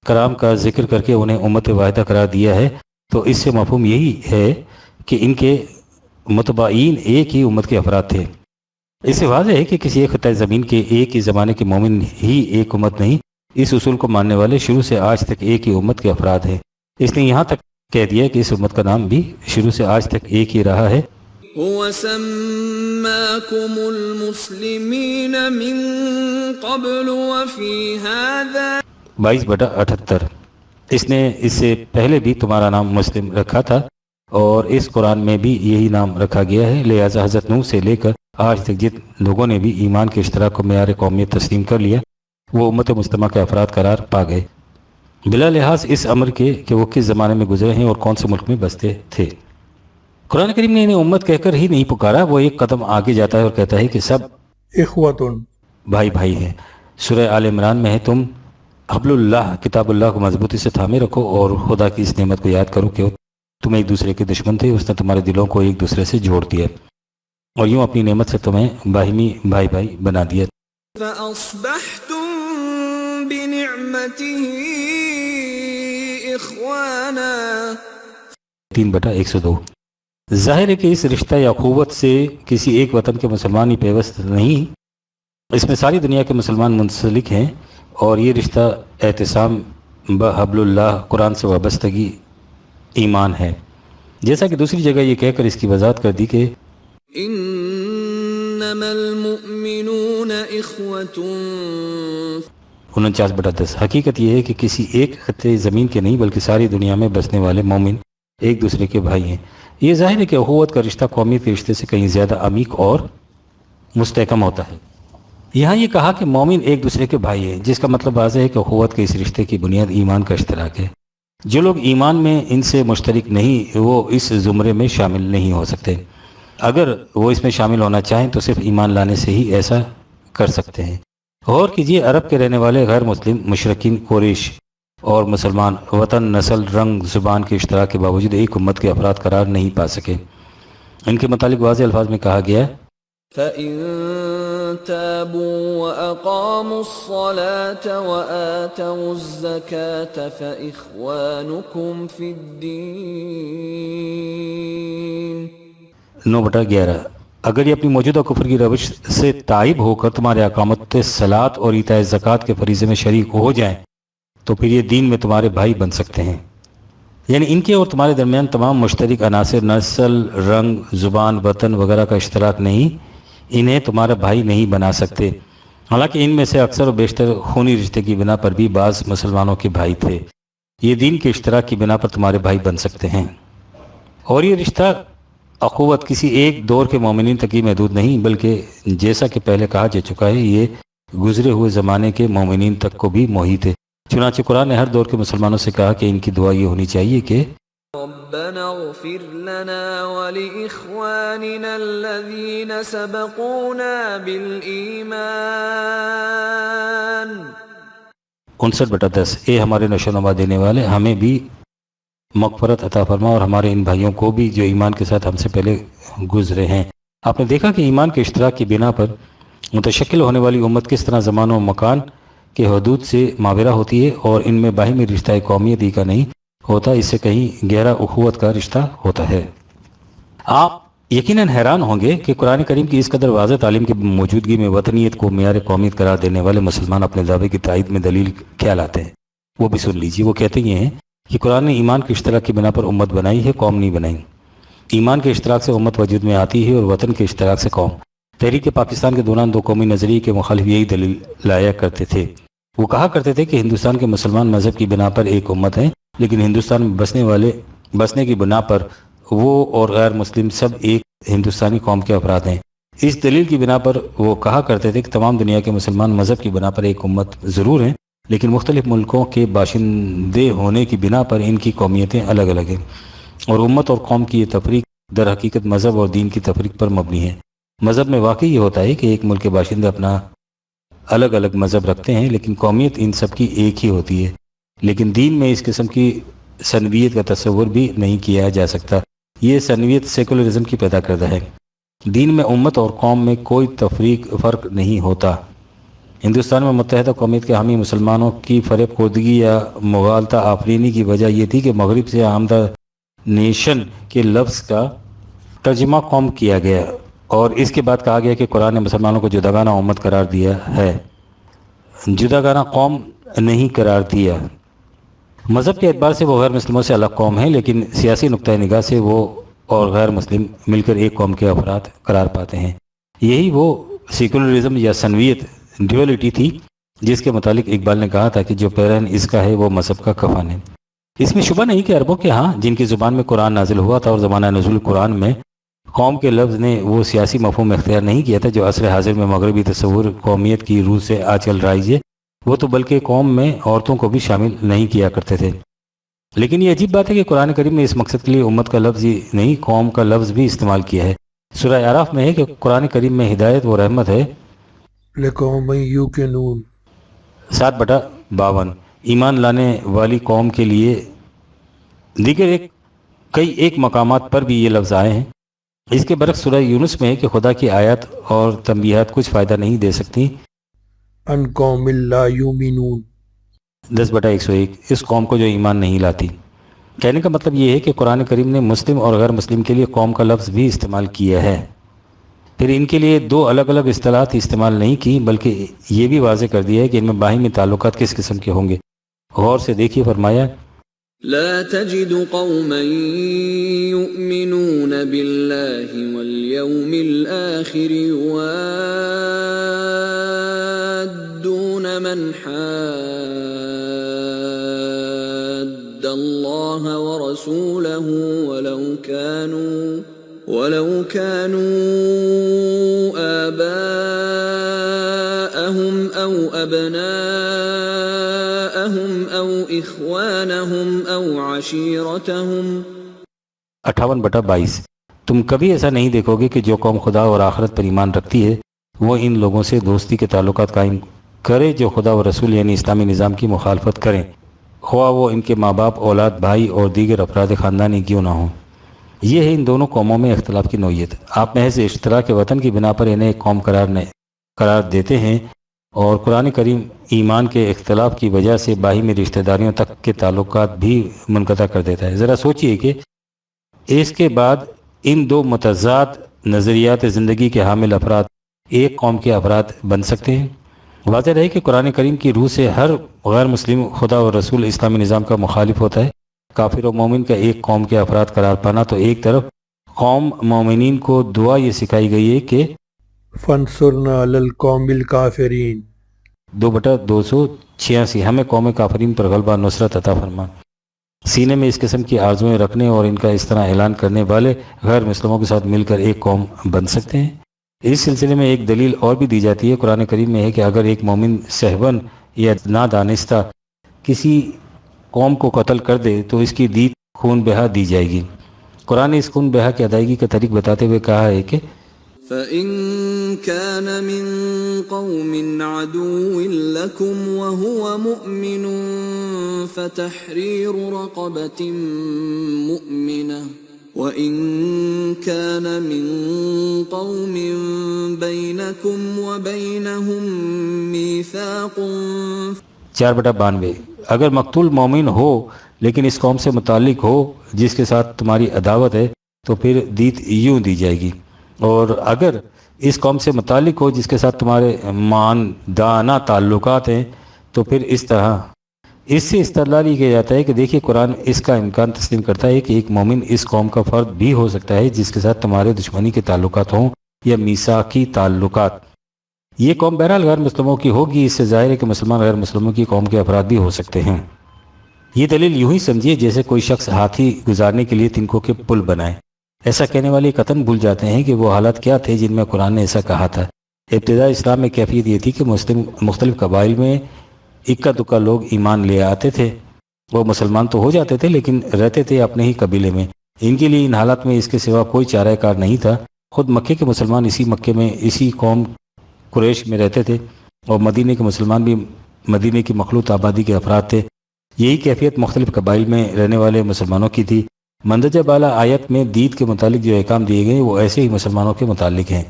کرام کا ذکر کر کے انہیں امت واحدہ قرار دیا ہے تو اس سے مفہوم یہی ہے کہ ان کے متبعین ایک ہی امت کے افراد تھے۔ اس سے واضح ہے کہ کسی ایک خطۂ زمین کے ایک ہی زمانے کے مومن ہی ایک امت نہیں، اس اصول کو ماننے والے شروع سے آج تک ایک ہی امت کے افراد ہیں۔ اس نے یہاں تک کہہ دیا کہ اس امت کا نام بھی شروع سے آج تک ایک ہی رہا ہے۔ هو سماكم المسلمين من قبل وفي هذا 22/78۔ اس نے اس سے پہلے بھی تمہارا نام مسلم رکھا تھا اور اس قرآن میں بھی یہی نام رکھا گیا ہے، لہذا حضرت نوح سے لے کر آج تک جن لوگوں نے بھی ایمان کے اشتراک کو معیار قومیت تسلیم کر لیا وہ امت مجتمع کے افراد قرار پا گئے، بلا لحاظ اس امر کے کہ وہ کس زمانے میں گزرے ہیں اور کون سے ملک میں بستے تھے۔ قرآن کریم نے انہیں امت کہہ کر ہی نہیں پکارا، وہ ایک قدم آگے جاتا ہے اور کہتا ہے کہ سب اخواتن، بھائی بھائی ہیں۔ سورہ آل عمران میں ہے، تم حبل اللہ کتاب اللہ کو مضبوطی سے تھامے رکھو اور خدا کی اس نعمت کو یاد کرو کہ تم ایک دوسرے کے دشمن تھے، اس نے تمہارے دلوں کو ایک دوسرے سے جوڑ دیا اور یوں اپنی نعمت سے تمہیں باہمی بھائی بھائی بنا دیا۔ فأصبحتم بنعمته إخوانا 3/102۔ ظاہر ہے کہ اس رشتہ یا اخوت سے کسی ایک وطن کے مسلمان ہی پیوست نہیں، اس میں ساری دنیا کے مسلمان منسلک ہیں، اور یہ رشتہ اعتصام بحبل اللہ قرآن سے وابستگی ایمان ہے، جیسا کہ دوسری جگہ یہ کہہ کر اس کی وضاحت کر دی کہ إنما المؤمنون إخوة 49/10۔ حقیقت یہ ہے کہ کسی ایک خطے زمین کے نہیں بلکہ ساری دنیا میں بسنے والے مومن ایک دوسرے کے بھائی ہیں۔ یہ ظاہر ہے کہ اخوت کا رشتہ قومیت کے رشتے سے کہیں زیادہ عمیق اور مستحکم ہوتا ہے۔ یہاں یہ کہا کہ مومن ایک دوسرے کے بھائی ہیں، جس کا مطلب واضح ہے کہ اخوت کے اس رشتے کی بنیاد ایمان کا اشتراک ہے۔ جو لوگ ایمان میں ان سے مشترک نہیں وہ اس زمرے میں شامل نہیں ہو سکتے، اگر وہ اس میں شامل ہونا چاہیں تو صرف ایمان لانے سے ہی ایسا کر سکتے ہیں۔ غور کیجیے، عرب کے رہنے والے غیر مسلم مشرکین قریش اور مسلمان وطن، نسل، رنگ، زبان کے اشتراک کے باوجود ایک امت کے افراد قرار نہیں پا سکے۔ ان کے متعلق واضح الفاظ میں کہا گیا ہے فَإِن تَابُوا وَأَقَامُوا الصَّلَاةَ وَآتَوُا الزَّكَاةَ فَإِخْوَانُكُمْ فِي الدِّينِ 9/11۔ اگر یہ اپنی موجودہ کفر کی روش سے تائب ہو کر تمہارے اقامت صلاۃ اور ایتاء زکوٰۃ کے فریضے میں شریک ہو جائیں تو پھر یہ دین میں تمہارے بھائی بن سکتے ہیں۔ یعنی ان کے اور تمہارے درمیان تمام مشترک عناصر، نسل، رنگ، زبان، وطن وغیرہ کا اشتراک نہیں انہیں تمہارا بھائی نہیں بنا سکتے، حالانکہ ان میں سے اکثر و بیشتر خونی رشتے کی بنا پر بھی بعض مسلمانوں کے بھائی تھے۔ یہ دین کے اشتراک کی بنا پر تمہارے بھائی بن سکتے ہیں، اور یہ رشتہ اخوت کسی ایک دور کے مومنین تک ہی محدود نہیں بلکہ جیسا کہ پہلے کہا جا چکا ہے یہ گزرے ہوئے زمانے کے مومنین تک کو بھی محیط ہے۔ چنانچہ قرآن نے ہر دور کے مسلمانوں سے کہا کہ ان کی دعا یہ ہونی چاہیے کہ ربنا اغفر لنا ولإخواننا الذين سبقونا بالإيمان 59/10۔ اے ہمارے نشو نما دینے والے، ہمیں بھی مغفرت عطا فرما اور ہمارے ان بھائیوں کو بھی جو ایمان کے ساتھ ہم سے پہلے گزرے ہیں۔ آپ نے دیکھا کہ ایمان کے اشتراک کی بنا پر متشکل ہونے والی امت کس طرح زمان و مکان کے حدود سے ماورا ہوتی ہے، اور ان میں باہمی رشتہ قومیت ہی کا نہیں ہوتا، اس سے کہیں گہرا اخوت کا رشتہ ہوتا ہے۔ آپ یقیناً حیران ہوں گے کہ قرآن کریم کی اس قدر واضح تعلیم کی موجودگی میں وطنیت کو معیار قومیت قرار دینے والے مسلمان اپنے دعوے کی تائید میں دلیل کیا لاتے ہیں، وہ بھی سن لیجیے۔ وہ کہتے یہ ہیں کہ قرآن نے ایمان کے اشتراک کی بنا پر امت بنائی ہے، قوم نہیں بنائی۔ ایمان کے اشتراک سے امت وجود میں آتی ہے اور وطن کے اشتراک سے قوم۔ تحریک پاکستان کے دوران دو قومی نظریے کے مخالف یہی دلیل لایا کرتے تھے۔ وہ کہا کرتے تھے کہ ہندوستان کے مسلمان مذہب کی بنا پر ایک امت ہیں، لیکن ہندوستان میں بسنے کی بنا پر وہ اور غیر مسلم سب ایک ہندوستانی قوم کے افراد ہیں۔ اس دلیل کی بنا پر وہ کہا کرتے تھے کہ تمام دنیا کے مسلمان مذہب کی بنا پر ایک امت ضرور ہیں، لیکن مختلف ملکوں کے باشندے ہونے کی بنا پر ان کی قومیتیں الگ الگ ہیں، اور امت اور قوم کی یہ تفریق در حقیقت مذہب اور دین کی تفریق پر مبنی ہے۔ مذہب میں واقعی یہ ہوتا ہے کہ ایک ملک کے باشندے اپنا الگ الگ مذہب رکھتے ہیں، لیکن قومیت ان سب کی ایک ہی ہوتی ہے۔ لیکن دین میں اس قسم کی سنویت کا تصور بھی نہیں کیا جا سکتا۔ یہ سنویت سیکولرزم کی پیدا کردہ ہے۔ دین میں امت اور قوم میں کوئی فرق نہیں ہوتا۔ ہندوستان میں متحدہ قومیت کے حامی مسلمانوں کی فریب خوردگی یا مغالطہ آفرینی کی وجہ یہ تھی کہ مغرب سے آمدہ نیشن کے لفظ کا ترجمہ قوم کیا گیا، اور اس کے بعد کہا گیا کہ قرآن نے مسلمانوں کو جداگانہ امت قرار دیا ہے، جداگانہ قوم نہیں قرار دیا۔ مذہب کے اعتبار سے وہ غیر مسلموں سے الگ قوم ہے، لیکن سیاسی نقطہ نگاہ سے وہ اور غیر مسلم مل کر ایک قوم کے افراد قرار پاتے ہیں۔ یہی وہ سیکولرزم یا سنویت ڈیولیٹی تھی جس کے متعلق اقبال نے کہا تھا کہ جو پیرہن اس کا ہے وہ مذہب کا کفن ہے۔ اس میں شبہ نہیں کہ عربوں کے ہاں جن کی زبان میں قرآن نازل ہوا تھا اور زمانہ نزول قرآن میں قوم کے لفظ نے وہ سیاسی مفہوم اختیار نہیں کیا تھا جو عصر حاضر میں مغربی تصور قومیت کی روح سے آج کل رائج ہے، وہ تو بلکہ قوم میں عورتوں کو بھی شامل نہیں کیا کرتے تھے۔ لیکن یہ عجیب بات ہے کہ قرآن کریم نے اس مقصد کے لیے امت کا لفظ ہی نہیں قوم کا لفظ بھی استعمال کیا ہے۔ سورہ اعراف میں ہے کہ قرآن کریم میں ہدایت و رحمت ہے، لقوم یوقنون 7/52 ایمان لانے والی قوم کے لیے۔ دیگر ایک مقامات پر بھی یہ لفظ آئے ہیں۔ اس کے برعکس سورہ یونس میں ہے کہ خدا کی آیات اور تنبیہات کچھ فائدہ نہیں دے سکتی، ان قوم لا یؤمنون 10/101 اس قوم کو جو ایمان نہیں لاتی۔ کہنے کا مطلب یہ ہے کہ قرآن کریم نے مسلم اور غیر مسلم کے لیے قوم کا لفظ بھی استعمال کیا ہے، پھر ان کے لیے دو الگ الگ اصطلاحات استعمال نہیں کی، بلکہ یہ بھی واضح کر دیا ہے کہ ان میں باہمی تعلقات کس قسم کے ہوں گے۔ غور سے دیکھیے، فرمایا لا تجد قوما يؤمنون بالله واليوم الآخر يوادون من حاد الله ورسوله ولو كانوا آباءهم أو أبناءهم أو إخوانهم أو عشيرتهم 58/22 تم کبھی ایسا نہیں دیکھو گے کہ جو قوم خدا اور آخرت پر ایمان رکھتی ہے وہ ان لوگوں سے دوستی کے تعلقات قائم کرے جو خدا و رسول یعنی اسلامی نظام کی مخالفت کریں، خواہ وہ ان کے ماں باپ، اولاد، بھائی اور دیگر افراد خاندانی کیوں نہ ہوں۔ یہ ہے ان دونوں قوموں میں اختلاف کی نوعیت۔ آپ محض اشتراک وطن کی بنا پر انہیں ایک قوم قرار دیتے ہیں، اور قرآن کریم ایمان کے اختلاف کی وجہ سے باہمی رشتہ داریوں تک کے تعلقات بھی منقطع کر دیتا ہے۔ ذرا سوچئے کہ اس کے بعد ان دو متضاد نظریات زندگی کے حامل افراد ایک قوم کے افراد بن سکتے ہیں؟ واضح رہے کہ قرآن کریم کی روح سے ہر غیر مسلم خدا و رسول اسلامی نظام کا مخالف ہوتا ہے۔ کافر و مومن کا ایک قوم کے افراد قرار پانا تو ایک طرف، قوم مومنین کو دعا یہ سکھائی گئی ہے کہ فانصرنا علی القوم الکافرین 2/286 ہمیں قوم کافرین پر غلبہ نصرت عطا فرما۔ سینے میں اس قسم کی آرزویں رکھنے اور ان کا اس طرح اعلان کرنے والے غیر مسلموں کے ساتھ مل کر ایک قوم بن سکتے ہیں۔ اس سلسلے میں ایک دلیل اور بھی دی جاتی ہے۔ قرآن کریم میں ہے کہ اگر ایک مومن سہون یا نادانستہ کسی قوم کو قتل کر دے تو اس کی دیت خون بہا دی جائے گی۔ قرآن نے اس خون بہا کی ادائیگی کا طریق بتاتے ہوئے کہا ہے کہ فَإِن كَانَ مِن قَوْمٍ عَدُوٍّ لَكُمْ وَهُوَ مُؤْمِنٌ فَتَحْرِيرُ رَقَبَةٍ مُؤْمِنَةٍ وَإِن كَانَ مِن قَوْمٍ بَيْنَكُمْ وَبَيْنَهُم مِّيثَاقٌ 4/92 اگر مقتول مومن ہو لیکن اس قوم سے متعلق ہو جس کے ساتھ تمہاری عداوت ہے تو پھر دیت یوں دی جائے گی، اور اگر اس قوم سے متعلق ہو جس کے ساتھ تمہارے ماندانہ تعلقات ہیں تو پھر اس طرح۔ اس سے استدلال یہ کیا جاتا ہے کہ دیکھیے قرآن اس کا امکان تسلیم کرتا ہے کہ ایک مومن اس قوم کا فرد بھی ہو سکتا ہے جس کے ساتھ تمہارے دشمنی کے تعلقات ہوں یا میثاقی تعلقات۔ یہ قوم بہرحال غیر مسلموں کی ہوگی، اس سے ظاہر ہے کہ مسلمان غیر مسلموں کی قوم کے افراد بھی ہو سکتے ہیں۔ یہ دلیل یوں ہی سمجھیے جیسے کوئی شخص ہاتھی گزارنے کے لیے تنکوں کے پل بنائے۔ ایسا کہنے والے قطعاً بھول جاتے ہیں کہ وہ حالات کیا تھے جن میں قرآن نے ایسا کہا تھا۔ ابتدائی اسلام میں کیفیت یہ تھی کہ مختلف قبائل میں اکا دکا لوگ ایمان لے آتے تھے، وہ مسلمان تو ہو جاتے تھے لیکن رہتے تھے اپنے ہی قبیلے میں۔ ان کے لیے ان حالات میں اس کے سوا کوئی چارہ کار نہیں تھا۔ خود مکے کے مسلمان اسی مکے میں اسی قوم قریش میں رہتے تھے، اور مدینے کے مسلمان بھی مدینے کی مخلوط آبادی کے افراد تھے۔ یہی کیفیت مختلف قبائل میں رہنے والے مسلمانوں کی تھی۔ مندرجہ بالا آیت میں دید کے متعلق جو احکام دیے گئے وہ ایسے ہی مسلمانوں کے متعلق ہیں۔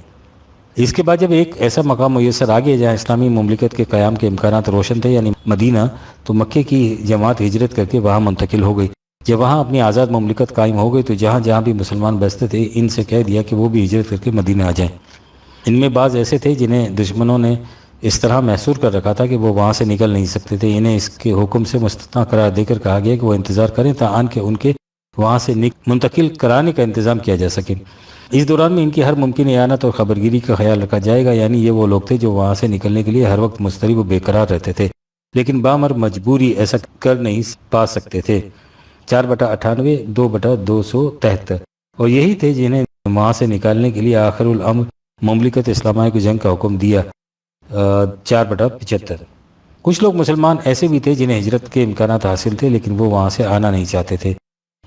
اس کے بعد جب ایک ایسا مقام میسر آ گیا جہاں اسلامی مملکت کے قیام کے امکانات روشن تھے یعنی مدینہ، تو مکے کی جماعت ہجرت کر کے وہاں منتقل ہو گئی۔ جب وہاں اپنی آزاد مملکت قائم ہو گئی تو جہاں جہاں بھی مسلمان بستے تھے ان سے کہہ دیا کہ وہ بھی ہجرت کر کے مدینہ آ جائیں۔ ان میں بعض ایسے تھے جنہیں دشمنوں نے اس طرح محصور کر رکھا تھا کہ وہ وہاں سے نکل نہیں سکتے تھے۔ انہیں اس کے حکم سے مستثنی قرار دے کر کہا گیا کہ وہ انتظار کریں تاآن کہ ان کے وہاں سے منتقل کرانے کا انتظام کیا جا سکے۔ اس دوران میں ان کی ہر ممکن اعانت اور خبرگیری کا خیال رکھا جائے گا، یعنی یہ وہ لوگ تھے جو وہاں سے نکلنے کے لیے ہر وقت مضطرب و بے قرار رہتے تھے لیکن بامر مجبوری ایسا کر نہیں پا سکتے تھے۔ 4/98 2/273 اور یہی تھے جنہیں وہاں سے نکالنے کے لیے آخر الامر مملکت اسلامیہ کی جنگ کا حکم دیا۔ 4/75 کچھ لوگ مسلمان ایسے بھی تھے جنہیں ہجرت کے امکانات حاصل تھے لیکن وہ وہاں سے آنا نہیں چاہتے تھے۔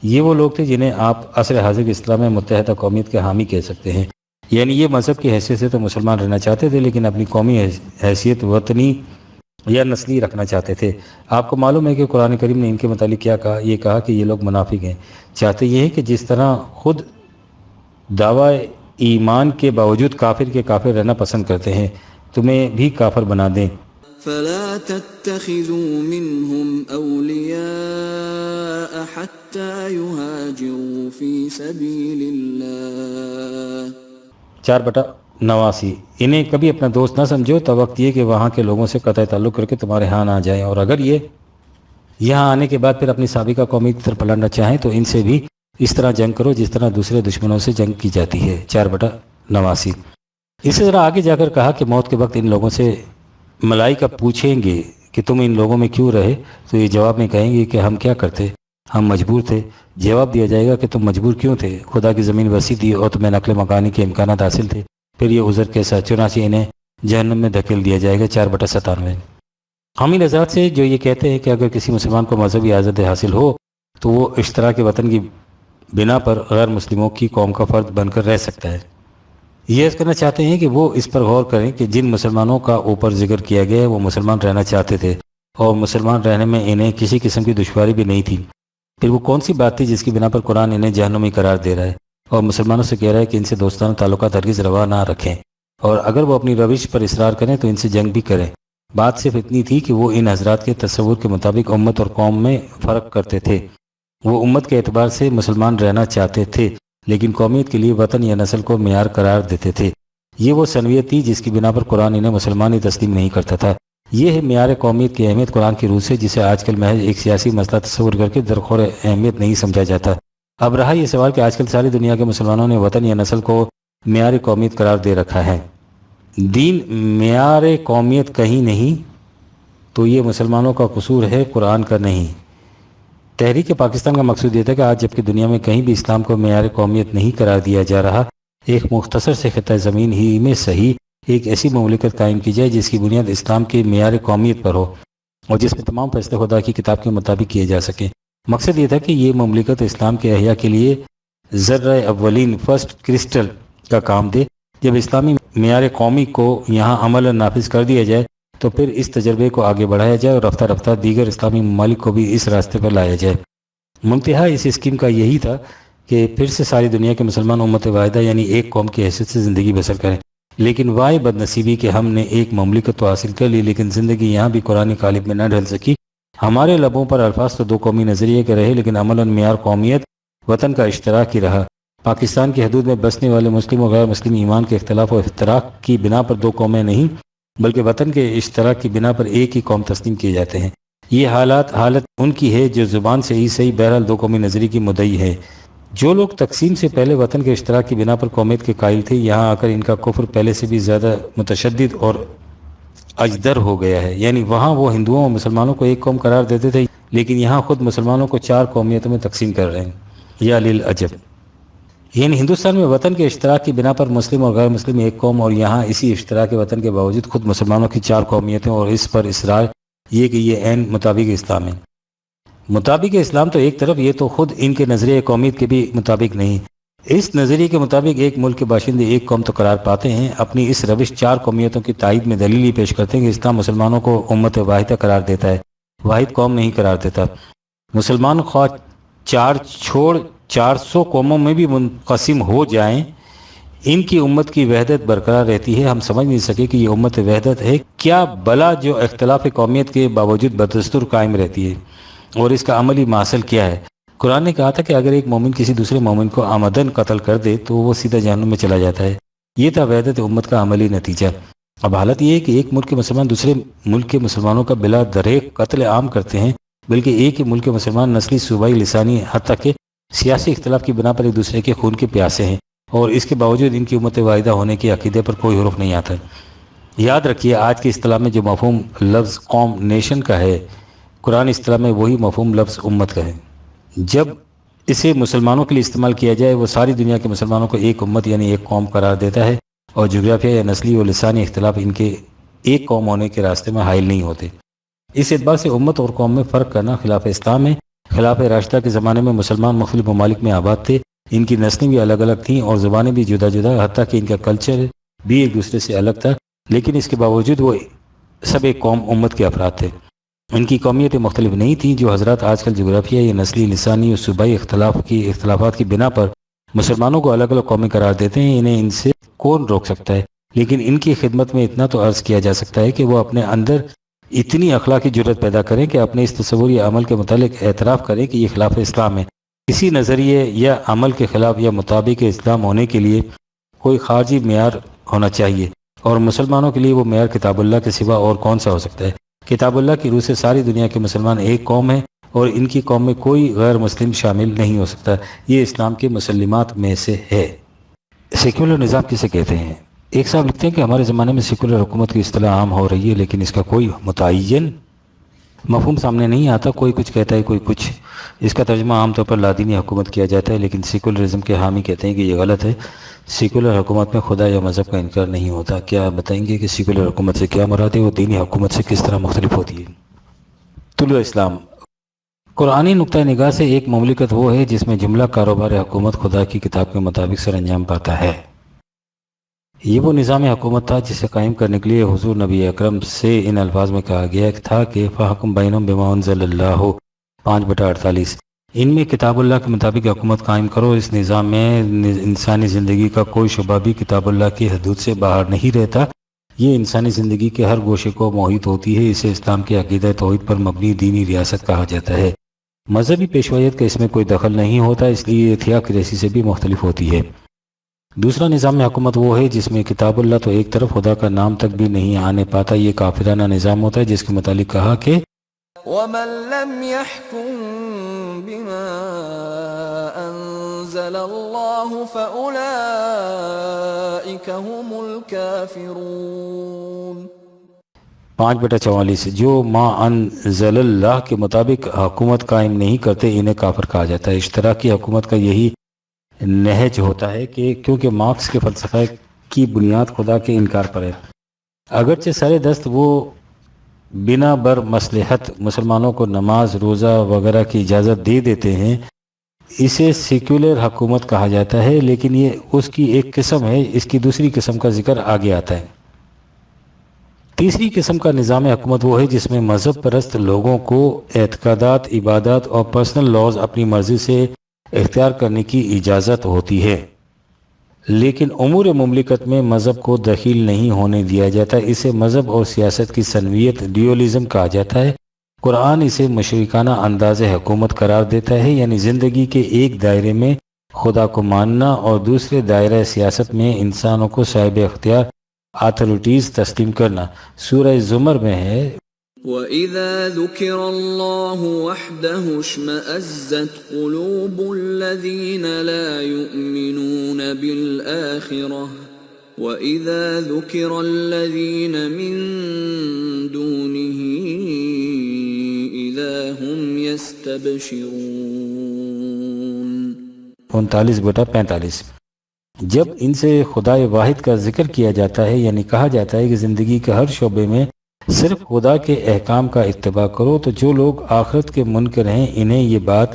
یہ وہ لوگ تھے جنہیں آپ عصر حاضر کے اسلام میں متحدہ قومیت کے حامی کہہ سکتے ہیں، یعنی یہ مذہب کی حیثیت سے تو مسلمان رہنا چاہتے تھے لیکن اپنی قومی حیثیت وطنی یا نسلی رکھنا چاہتے تھے۔ آپ کو معلوم ہے کہ قرآن کریم نے ان کے متعلق کیا کہا؟ یہ کہا کہ یہ لوگ منافق ہیں، چاہتے یہ ہیں کہ جس طرح خود دعوی ایمان کے باوجود کافر کے کافر رہنا پسند کرتے ہیں تمہیں بھی کافر بنا دیں۔ فلا تتخذوا منهم أولياء حتى يهاجروا في سبيل الله 4/89 انہیں کبھی اپنا دوست نہ سمجھو تا وقت یہ کہ وہاں کے لوگوں سے قطع تعلق کر کے تمہارے ہاں نہ جائیں، اور اگر یہ یہاں آنے کے بعد پھر اپنی سابقہ قومی کی طرف پلٹنا چاہیں تو ان سے بھی اس طرح جنگ کرو جس طرح دوسرے دشمنوں سے جنگ کی جاتی ہے۔ 4/89 اسی طرح آگے جا کر کہا کہ موت کے وقت ان لوگوں سے ملائکہ پوچھیں گے کہ تم ان لوگوں میں کیوں رہے، تو یہ جواب میں کہیں گے کہ ہم کیا کرتے، ہم مجبور تھے۔ جواب دیا جائے گا کہ تم مجبور کیوں تھے؟ خدا کی زمین وسیع تھی اور تمہیں نقل مکانی کے امکانات حاصل تھے، پھر یہ عذر کیسا؟ چنانچہ انہیں جہنم میں دھکیل دیا جائے گا۔ 4/97 ہم ان حضرات سے جو یہ کہتے ہیں کہ اگر کسی مسلمان کو مذہبی آزادی حاصل ہو تو وہ اشتراک وطن کی بنا پر غیر مسلموں کی قوم کا فرد بن کر رہ سکتا ہے، یہ کرنا چاہتے ہیں کہ وہ اس پر غور کریں کہ جن مسلمانوں کا اوپر ذکر کیا گیا ہے وہ مسلمان رہنا چاہتے تھے اور مسلمان رہنے میں انہیں کسی قسم کی دشواری بھی نہیں تھی، پھر وہ کون سی بات تھی جس کی بنا پر قرآن انہیں جہنمی قرار دے رہا ہے اور مسلمانوں سے کہہ رہا ہے کہ ان سے دوستانہ تعلقات ہرگز روا نہ رکھیں، اور اگر وہ اپنی روش پر اصرار کریں تو ان سے جنگ بھی کریں۔ بات صرف اتنی تھی کہ وہ ان حضرات کے تصور کے مطابق امت اور قوم میں فرق کرتے تھے۔ وہ امت کے اعتبار سے مسلمان رہنا چاہتے تھے لیکن قومیت کے لیے وطن یا نسل کو معیار قرار دیتے تھے۔ یہ وہ سنویت تھی جس کی بنا پر قرآن انہیں مسلمان ہی تسلیم نہیں کرتا تھا۔ یہ ہے معیار قومیت کی اہمیت قرآن کی روح سے، جسے آج کل محض ایک سیاسی مسئلہ تصور کر کے درخور اہمیت نہیں سمجھا جاتا۔ اب رہا یہ سوال کہ آج کل ساری دنیا کے مسلمانوں نے وطن یا نسل کو معیار قومیت قرار دے رکھا ہے، دین معیار قومیت کہیں نہیں، تو یہ مسلمانوں کا قصور ہے، قرآن کا نہیں۔ تحریک پاکستان کا مقصود یہ تھا کہ آج جبکہ دنیا میں کہیں بھی اسلام کو معیار قومیت نہیں قرار دیا جا رہا، ایک مختصر سے خطہ زمین ہی میں صحیح ایک ایسی مملکت قائم کی جائے جس کی بنیاد اسلام کے معیار قومیت پر ہو اور جس میں تمام فیصلے خدا کی کتاب کے مطابق کیے جا سکیں۔ مقصد یہ تھا کہ یہ مملکت اسلام کے احیاء کے لیے ذرہ اولین فرسٹ کرسٹل کا کام دے۔ جب اسلامی معیار قومی کو یہاں عملاً نافذ کر دیا جائے تو پھر اس تجربے کو آگے بڑھایا جائے اور رفتہ رفتہ دیگر اسلامی ممالک کو بھی اس راستے پر لایا جائے۔ منتہا اس اسکیم کا یہی تھا کہ پھر سے ساری دنیا کے مسلمان امت واحدہ یعنی ایک قوم کی حیثیت سے زندگی بسر کریں، لیکن وائے بد نصیبی کہ ہم نے ایک مملکت تو حاصل کر لی لیکن زندگی یہاں بھی قرآن قالب میں نہ ڈھل سکی۔ ہمارے لبوں پر الفاظ تو دو قومی نظریے کے رہے لیکن عملاً معیار قومیت وطن کا اشتراک ہی رہا۔ پاکستان کی حدود میں بسنے والے مسلم و غیر مسلم ایمان کے اختلاف و افتراق کی بنا پر دو قومیں نہیں بلکہ وطن کے اشتراک کی بنا پر ایک ہی قوم تسلیم کیے جاتے ہیں۔ یہ حالت ان کی ہے جو زبان سے ہی صحیح بہرحال دو قومی نظریے کی مدعی ہے۔ جو لوگ تقسیم سے پہلے وطن کے اشتراک کی بنا پر قومیت کے قائل تھے، یہاں آ کر ان کا کفر پہلے سے بھی زیادہ متشدد اور اجدر ہو گیا ہے، یعنی وہاں وہ ہندوؤں اور مسلمانوں کو ایک قوم قرار دیتے تھے لیکن یہاں خود مسلمانوں کو 4 قومیتوں میں تقسیم کر رہے ہیں۔ یا للعجب، یعنی ہندوستان میں وطن کے اشتراک کی بنا پر مسلم اور غیر مسلم ایک قوم، اور یہاں اسی اشتراک وطن کے باوجود خود مسلمانوں کی 4 قومیتیں، اور اس پر اصرار یہ کہ یہ عین مطابق اسلام ہے۔ مطابق اسلام تو ایک طرف، یہ تو خود ان کے نظریہ قومیت کے بھی مطابق نہیں۔ اس نظریے کے مطابق ایک ملک کے باشندے ایک قوم تو قرار پاتے ہیں، اپنی اس روش 4 قومیتوں کی تائید میں دلیل ہی پیش کرتے ہیں کہ اسلام مسلمانوں کو امت واحدہ قرار دیتا ہے، واحد قوم نہیں قرار دیتا۔ مسلمان خواہ 4 چھوڑ 400 قوموں میں بھی منقسم ہو جائیں، ان کی امت کی وحدت برقرار رہتی ہے۔ ہم سمجھ نہیں سکے کہ یہ امت وحدت ہے کیا بلا جو اختلاف قومیت کے باوجود بدستور قائم رہتی ہے، اور اس کا عملی محصل کیا ہے۔ قرآن نے کہا تھا کہ اگر ایک مومن کسی دوسرے مومن کو آمدن قتل کر دے تو وہ سیدھا جہنم میں چلا جاتا ہے۔ یہ تھا وحدت امت کا عملی نتیجہ۔ اب حالت یہ ہے کہ ایک ملک کے مسلمان دوسرے ملک کے مسلمانوں کا بلا دریغ قتل عام کرتے ہیں، بلکہ ایک ہی ملک کے مسلمان نسلی، صوبائی، لسانی، حتیٰ کہ سیاسی اختلاف کی بنا پر ایک دوسرے کے خون کے پیاسے ہیں، اور اس کے باوجود ان کی امت واحدہ ہونے کے عقیدے پر کوئی حرف نہیں آتا۔ یاد رکھیے، آج کی اصطلاح میں جو مفہوم لفظ قوم نیشن کا ہے، قرآن اصطلاح میں وہی مفہوم لفظ امت کا ہے۔ جب اسے مسلمانوں کے لیے استعمال کیا جائے، وہ ساری دنیا کے مسلمانوں کو ایک امت یعنی ایک قوم قرار دیتا ہے، اور جغرافیہ یا نسلی و لسانی اختلاف ان کے ایک قوم ہونے کے راستے میں حائل نہیں ہوتے۔ اس اعتبار سے امت اور قوم میں فرق کرنا خلاف اسلام ہے۔ خلاف راشدہ کے زمانے میں مسلمان مختلف ممالک میں آباد تھے، ان کی نسلیں بھی الگ الگ تھیں اور زبانیں بھی جدا جدا، حتیٰ کہ ان کا کلچر بھی ایک دوسرے سے الگ تھا، لیکن اس کے باوجود وہ سب ایک قوم امت کے افراد تھے۔ ان کی قومیتیں مختلف نہیں تھیں۔ جو حضرات آج کل جغرافیہ یا نسلی، لسانی اور صوبائی اختلافات کی بنا پر مسلمانوں کو الگ الگ قومیں قرار دیتے ہیں، انہیں ان سے کون روک سکتا ہے؟ لیکن ان کی خدمت میں اتنا تو عرض کیا جا سکتا ہے کہ وہ اپنے اندر اتنی اخلاقی جرت پیدا کریں کہ اپنے اس تصور یا عمل کے متعلق اعتراف کریں کہ یہ خلاف اسلام ہے۔ کسی نظریے یا عمل کے خلاف یا مطابق اسلام ہونے کے لیے کوئی خارجی معیار ہونا چاہیے، اور مسلمانوں کے لیے وہ معیار کتاب اللہ کے سوا اور کون سا ہو سکتا ہے؟ کتاب اللہ کی روح سے ساری دنیا کے مسلمان ایک قوم ہیں، اور ان کی قوم میں کوئی غیر مسلم شامل نہیں ہو سکتا۔ یہ اسلام کے مسلمات میں سے ہے۔ سیکولر نظام کسے کہتے ہیں؟ ایک صاحب لکھتے ہیں کہ ہمارے زمانے میں سیکولر حکومت کی اصطلاح عام ہو رہی ہے، لیکن اس کا کوئی متعین مفہوم سامنے نہیں آتا۔ کوئی کچھ کہتا ہے، کوئی کچھ۔ اس کا ترجمہ عام طور پر لادینی حکومت کیا جاتا ہے، لیکن سیکولرزم کے حامی کہتے ہیں کہ یہ غلط ہے۔ سیکولر حکومت میں خدا یا مذہب کا انکار نہیں ہوتا۔ کیا آپ بتائیں گے کہ سیکولر حکومت سے کیا مراد ہے؟ وہ دینی حکومت سے کس طرح مختلف ہوتی ہے؟ طلوع اسلام قرآنی نقطہ نگاہ سے ایک مملکت وہ ہے جس میں جملہ کاروبار حکومت خدا کی کتاب کے مطابق سر انجام پاتا ہے۔ یہ وہ نظام حکومت تھا جسے قائم کرنے کے لیے حضور نبی اکرم سے ان الفاظ میں کہا گیا تھا کہ فَحْكُمْ بَيْنَهُمْ بِمَا أَنزَلَ اللَّهُ 5/48۔ ان میں کتاب اللہ کے مطابق حکومت قائم کرو۔ اس نظام میں انسانی زندگی کا کوئی شعبہ بھی کتاب اللہ کی حدود سے باہر نہیں رہتا۔ یہ انسانی زندگی کے ہر گوشے کو محیط ہوتی ہے۔ اسے اسلام کے عقیدہ توحید پر مبنی دینی ریاست کہا جاتا ہے۔ مذہبی پیشوائیت کا اس میں کوئی دخل نہیں ہوتا، اس لیے یہ تھیوکریسی سے بھی مختلف ہوتی ہے۔ دوسرا نظام حکومت وہ ہے جس میں کتاب اللہ تو ایک طرف، خدا کا نام تک بھی نہیں آنے پاتا۔ یہ کافرانہ نظام ہوتا ہے جس کے متعلق کہا کہ وَمَن لَّمْ يَحْكُم بِمَا أَنزَلَ اللَّهُ فَأُولَٰئِكَ هُمُ الْكَافِرُونَ۔ 5/44 جو ما انزل اللہ کے مطابق حکومت قائم نہیں کرتے انہیں کافر کہا جاتا ہے۔ اشتراکی حکومت کا یہی نہج ہوتا ہے کہ کیونکہ مارکس کے فلسفہ کی بنیاد خدا کے انکار پر ہے، اگرچہ سر دست وہ بنا بر مصلحت مسلمانوں کو نماز، روزہ وغیرہ کی اجازت دے دیتے ہیں، اسے سیکولر حکومت کہا جاتا ہے، لیکن یہ اس کی ایک قسم ہے۔ اس کی دوسری قسم کا ذکر آگے آتا ہے۔ تیسری قسم کا نظام حکومت وہ ہے جس میں مذہب پرست لوگوں کو اعتقادات، عبادات اور پرسنل لاز اپنی مرضی سے اختیار کرنے کی اجازت ہوتی ہے، لیکن امور مملکت میں مذہب کو دخیل نہیں ہونے دیا جاتا۔ اسے مذہب اور سیاست کی سنویت، ڈیولزم کہا جاتا ہے۔ قرآن اسے مشرکانہ انداز حکومت قرار دیتا ہے، یعنی زندگی کے ایک دائرے میں خدا کو ماننا اور دوسرے دائرہ سیاست میں انسانوں کو صاحب اختیار اتھارٹیز تسلیم کرنا۔ سورہ زمر میں ہے وَإِذَا ذُكِرَ اللَّهُ وَحْدَهُ اشْمَأَزَّتْ قُلُوبُ الَّذِينَ لَا يُؤْمِنُونَ بِالْآخِرَةِ وَإِذَا ذُكِرَ الَّذِينَ مِن دُونِهِ إِذَا هُمْ يَسْتَبْشِرُونَ۔ 39/45 جب ان سے خدائے واحد کا ذکر کیا جاتا ہے، یعنی کہا جاتا ہے کہ زندگی کے ہر شعبے میں صرف خدا کے احکام کا اتباع کرو، تو جو لوگ آخرت کے منکر ہیں انہیں یہ بات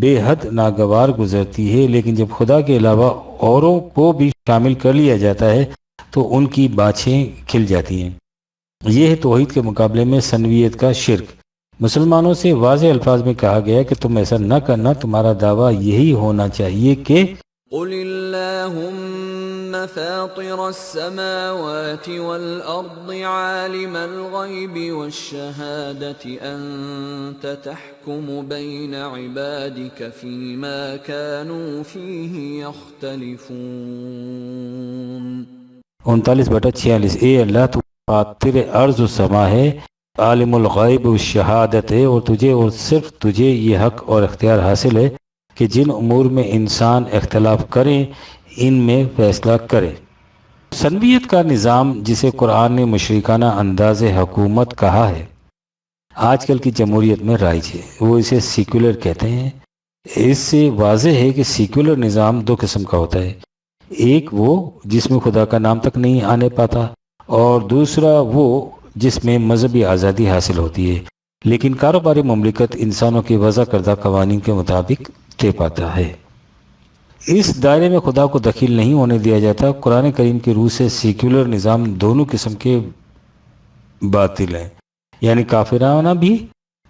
بے حد ناگوار گزرتی ہے، لیکن جب خدا کے علاوہ اوروں کو بھی شامل کر لیا جاتا ہے تو ان کی باچھیں کھل جاتی ہیں۔ یہ ہے توحید کے مقابلے میں سنویت کا شرک۔ مسلمانوں سے واضح الفاظ میں کہا گیا کہ تم ایسا نہ کرنا، تمہارا دعویٰ یہی ہونا چاہیے کہ قُلِ اللَّهُمَّ فَاطِرَ السَّمَاوَاتِ وَالْأَرْضِ عَالِمَ الْغَيْبِ وَالشَّهَادَةِ أَنْتَ تَحْكُمُ بَيْنَ عِبَادِكَ فِيمَا كَانُوا فِيهِ يَخْتَلِفُونَ۔ 39/46 اے اللہ تو فاطر ارض و سما ہے، عالم الغیب و شہادت ہے، اور تجھے اور صرف تجھے یہ حق اور اختیار حاصل ہے کہ جن امور میں انسان اختلاف کریں ان میں فیصلہ کرے۔ سنویت کا نظام جسے قرآن نے مشرکانہ انداز حکومت کہا ہے، آج کل کی جمہوریت میں رائج ہے۔ وہ اسے سیکولر کہتے ہیں۔ اس سے واضح ہے کہ سیکولر نظام دو قسم کا ہوتا ہے، ایک وہ جس میں خدا کا نام تک نہیں آنے پاتا، اور دوسرا وہ جس میں مذہبی آزادی حاصل ہوتی ہے، لیکن کاروباری مملکت انسانوں کی وضع کردہ قوانین کے مطابق طے پاتا ہے۔ اس دائرے میں خدا کو دخیل نہیں ہونے دیا جاتا۔ قرآن کریم کی روح سے سیکولر نظام دونوں قسم کے باطل ہیں، یعنی کافرانہ بھی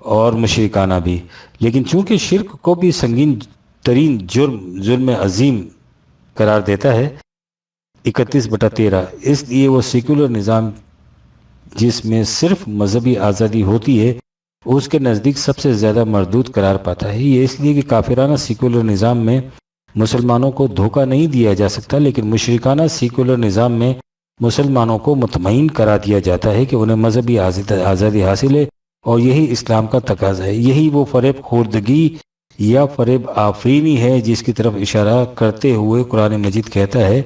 اور مشرکانہ بھی، لیکن چونکہ شرک کو بھی سنگین ترین ظلم عظیم قرار دیتا ہے 31/13، اس لیے وہ سیکولر نظام جس میں صرف مذہبی آزادی ہوتی ہے اس کے نزدیک سب سے زیادہ مردود قرار پاتا ہے۔ یہ اس لیے کہ کافرانہ سیکولر نظام میں مسلمانوں کو دھوکہ نہیں دیا جا سکتا، لیکن مشرکانہ سیکولر نظام میں مسلمانوں کو مطمئن کرا دیا جاتا ہے کہ انہیں مذہبی آزادی حاصل ہے، اور یہی اسلام کا تقاضا ہے۔ یہی وہ فریب خوردگی یا فریب آفرینی ہے جس کی طرف اشارہ کرتے ہوئے قرآن مجید کہتا ہے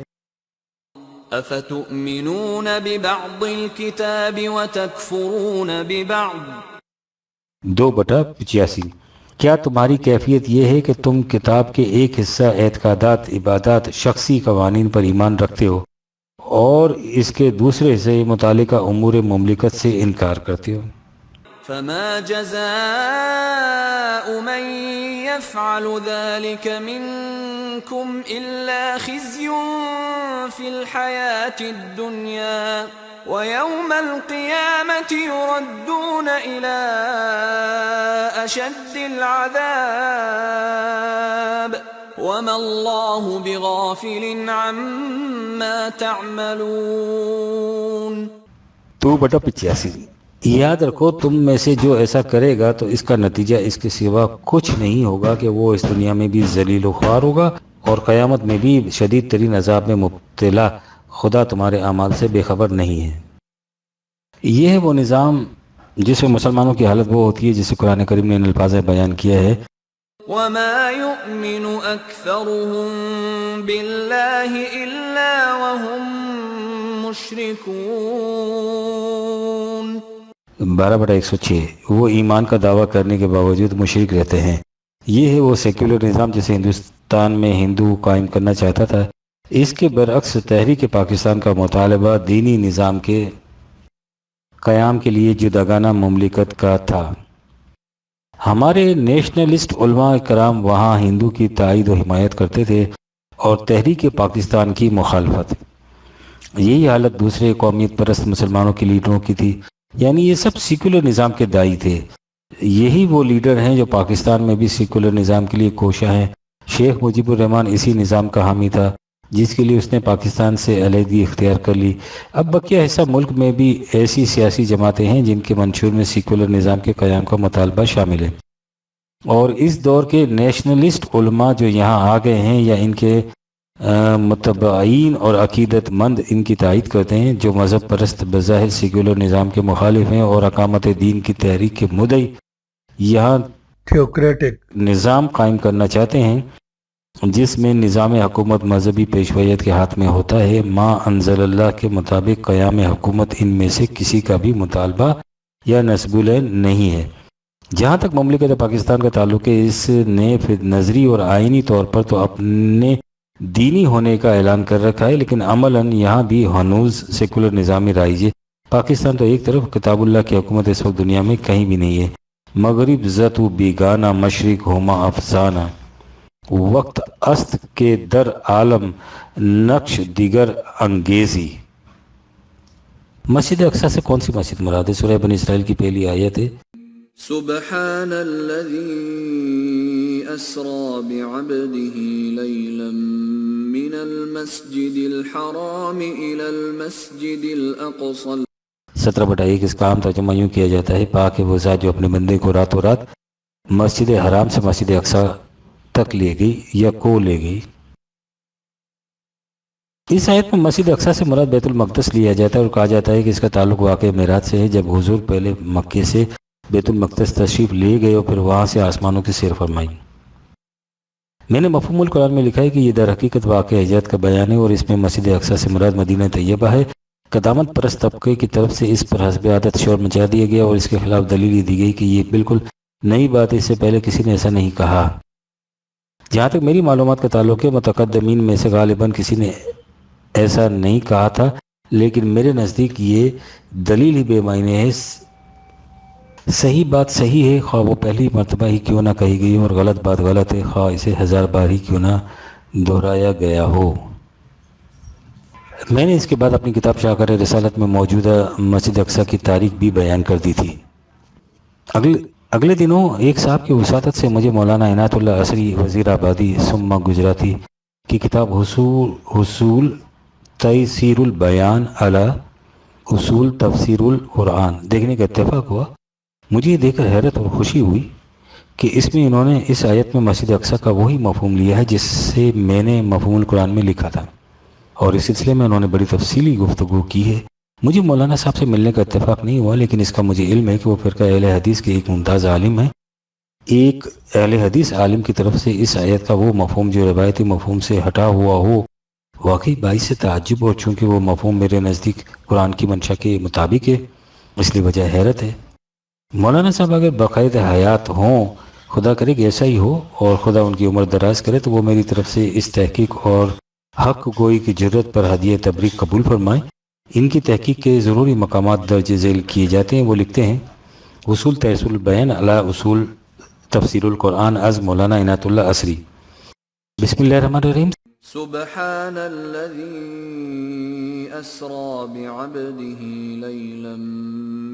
أفتؤمنون ببعض الكتاب وتكفرون ببعض 2/85۔ کیا تمہاری کیفیت یہ ہے کہ تم کتاب کے ایک حصہ اعتقادات، عبادات، شخصی قوانین پر ایمان رکھتے ہو اور اس کے دوسرے حصے متعلقہ امور مملکت سے انکار کرتے ہو؟ فما جزاء من يفعل ذلك منكم إلا خزي في الحياة الدنيا ويوم القيامة يردون إلى أشد العذاب وما الله بغافل عما تعملون 2/85۔ یاد رکھو تم میں سے جو ایسا کرے گا تو اس کا نتیجہ اس کے سوا کچھ نہیں ہوگا کہ وہ اس دنیا میں بھی ذلیل و خوار ہوگا اور قیامت میں بھی شدید ترین عذاب میں مبتلا۔ خدا تمہارے اعمال سے بے خبر نہیں ہے۔ یہ ہے وہ نظام جس میں مسلمانوں کی حالت وہ ہوتی ہے جسے قرآن کریم نے ان الفاظ میں بیان کیا ہے وما يؤمن أكثرهم بالله إلا وهم مشركون 12/106۔ وہ ایمان کا دعویٰ کرنے کے باوجود مشرک رہتے ہیں۔ یہ ہے وہ سیکولر نظام جسے ہندوستان میں ہندو قائم کرنا چاہتا تھا۔ اس کے برعکس تحریک پاکستان کا مطالبہ دینی نظام کے قیام کے لیے جداگانہ مملکت کا تھا۔ ہمارے نیشنلسٹ علماء کرام وہاں ہندو کی تائید و حمایت کرتے تھے اور تحریک پاکستان کی مخالفت۔ یہی حالت دوسرے قومیت پرست مسلمانوں کے لیڈروں کی تھی، یعنی یہ سب سیکولر نظام کے داعی تھے۔ یہی وہ لیڈر ہیں جو پاکستان میں بھی سیکولر نظام کے لیے کوشاں ہیں۔ شیخ مجیب الرحمن اسی نظام کا حامی تھا جس کے لیے اس نے پاکستان سے علیحدگی اختیار کر لی۔ اب بقیہ حصہ ملک میں بھی ایسی سیاسی جماعتیں ہیں جن کے منشور میں سیکولر نظام کے قیام کا مطالبہ شامل ہے، اور اس دور کے نیشنلسٹ علماء جو یہاں آ گئے ہیں یا ان کے متبعین اور عقیدت مند ان کی تائید کرتے ہیں، جو مذہب پرست بظاہر سیکولر نظام کے مخالف ہیں اور اقامت دین کی تحریک کے مدعی یہاں تھیوکریٹک نظام قائم کرنا چاہتے ہیں جس میں نظام حکومت مذہبی پیشوائیت کے ہاتھ میں ہوتا ہے۔ ما انزل اللہ کے مطابق قیام حکومت ان میں سے کسی کا بھی مطالبہ یا نصب العین نہیں ہے۔ جہاں تک مملکت پاکستان کا تعلق ہے، اس نے نظری اور آئینی طور پر تو اپنے دینی ہونے کا اعلان کر رکھا ہے، لیکن عملاً یہاں بھی ہنوز سیکولر نظام رائج ہے۔ پاکستان تو ایک طرف، کتاب اللہ کی حکومت اس وقت دنیا میں کہیں بھی نہیں ہے۔ مغرب زت و بیگانہ، مشرق ہوما افسانہ، وقت است کے در عالم نقش دیگر انگیزی۔ مسجد اقصی سے کون سی مسجد مراد ہے؟ سورہ بنی اسرائیل کی پہلی آیت ہے سبحان الذي أسرى بعبده ليلا من المسجد الحرام إلى المسجد الأقصى 17/1۔ اس کا عام ترجمہ یوں کیا جاتا ہے، پاک ہے وہ ذات جو اپنے بندے کو راتوں رات مسجد حرام سے مسجد اقصی تک لے گئی یا کو لے گئی۔ اس آیت میں مسجد اقصی سے مراد بیت المقدس لیا جاتا ہے اور کہا جاتا ہے کہ اس کا تعلق واقع معراج سے ہے، جب حضور پہلے مکے سے بیت المقدس تشریف لے گئے اور پھر وہاں سے آسمانوں کی سیر فرمائی۔ میں نے مفہوم القرآن میں لکھا ہے کہ یہ در حقیقت واقع ہجرت کا بیان ہے، اور اس میں مسجد اقصی سے مراد مدینہ طیبہ ہے۔ قدامت پرست طبقے کی طرف سے اس پر حسب عادت شور مچا دیا گیا اور اس کے خلاف دلیل دی گئی کہ یہ بالکل نئی بات ہے، اس سے پہلے کسی نے ایسا نہیں کہا۔ جہاں تک میری معلومات کا تعلق ہے، متقدمین میں سے غالباً کسی نے ایسا نہیں کہا تھا، لیکن میرے نزدیک یہ دلیل ہی بے معنی ہے۔ صحیح بات صحیح ہے، خواہ وہ پہلی مرتبہ ہی کیوں نہ کہی گئی ہو، اور غلط بات غلط ہے، خواہ اسے 1000 بار ہی کیوں نہ دہرایا گیا ہو۔ میں نے اس کے بعد اپنی کتاب شاکر رسالت میں موجودہ مسجد اقصی کی تاریخ بھی بیان کر دی تھی۔ اگلے دنوں ایک صاحب کی وساطت سے مجھے مولانا عنایت اللہ عصری وزیر آبادی ثم گجراتی کی کتاب حصول تیسیر البیان علی اصول تفسیر القرآن دیکھنے کا اتفاق ہوا۔ مجھے یہ دیکھ کر حیرت اور خوشی ہوئی کہ اس میں انہوں نے اس آیت میں مسجد اقصی کا وہی مفہوم لیا ہے جس سے میں نے مفہوم القرآن میں لکھا تھا، اور اس سلسلے میں انہوں نے بڑی تفصیلی گفتگو کی ہے۔ مجھے مولانا صاحب سے ملنے کا اتفاق نہیں ہوا، لیکن اس کا مجھے علم ہے کہ وہ فرقہ اہل حدیث کے ایک ممتاز عالم ہیں۔ ایک اہل حدیث عالم کی طرف سے اس آیت کا وہ مفہوم جو روایتی مفہوم سے ہٹا ہوا ہو، واقعی باعث سے تعجب، اور چونکہ وہ مفہوم میرے نزدیک قرآن کی منشا کے مطابق ہے، اس لیے وجہ حیرت ہے۔ مولانا صاحب اگر باقاعدہ حیات ہوں، خدا کرے کہ ایسا ہی ہو، اور خدا ان کی عمر دراز کرے، تو وہ میری طرف سے اس تحقیق اور حق گوئی کی جرت پر ہدیہ تبریک قبول فرمائیں۔ ان کی تحقیق کے ضروری مقامات درج ذیل کیے جاتے ہیں۔ وہ لکھتے ہیں اصول تیسیر البیان علی اصول تفسیر القرآن از مولانا عنایت اللہ عصری۔ بسم اللہ الرحمن الرحیم۔ سبحان الذي أسرى بعبده ليلا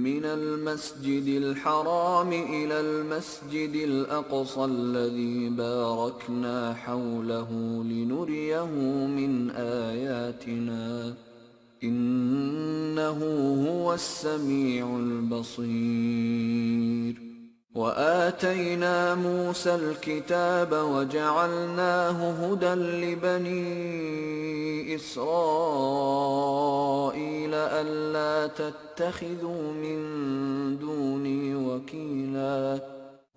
من المسجد الحرام إلى المسجد الأقصى الذي باركنا حوله لنريه من آياتنا إنه هو السميع البصير وآتينا موسى الكتاب وجعلناه هدى لبني إسرائيل ألا تتخذوا من دوني وكيلا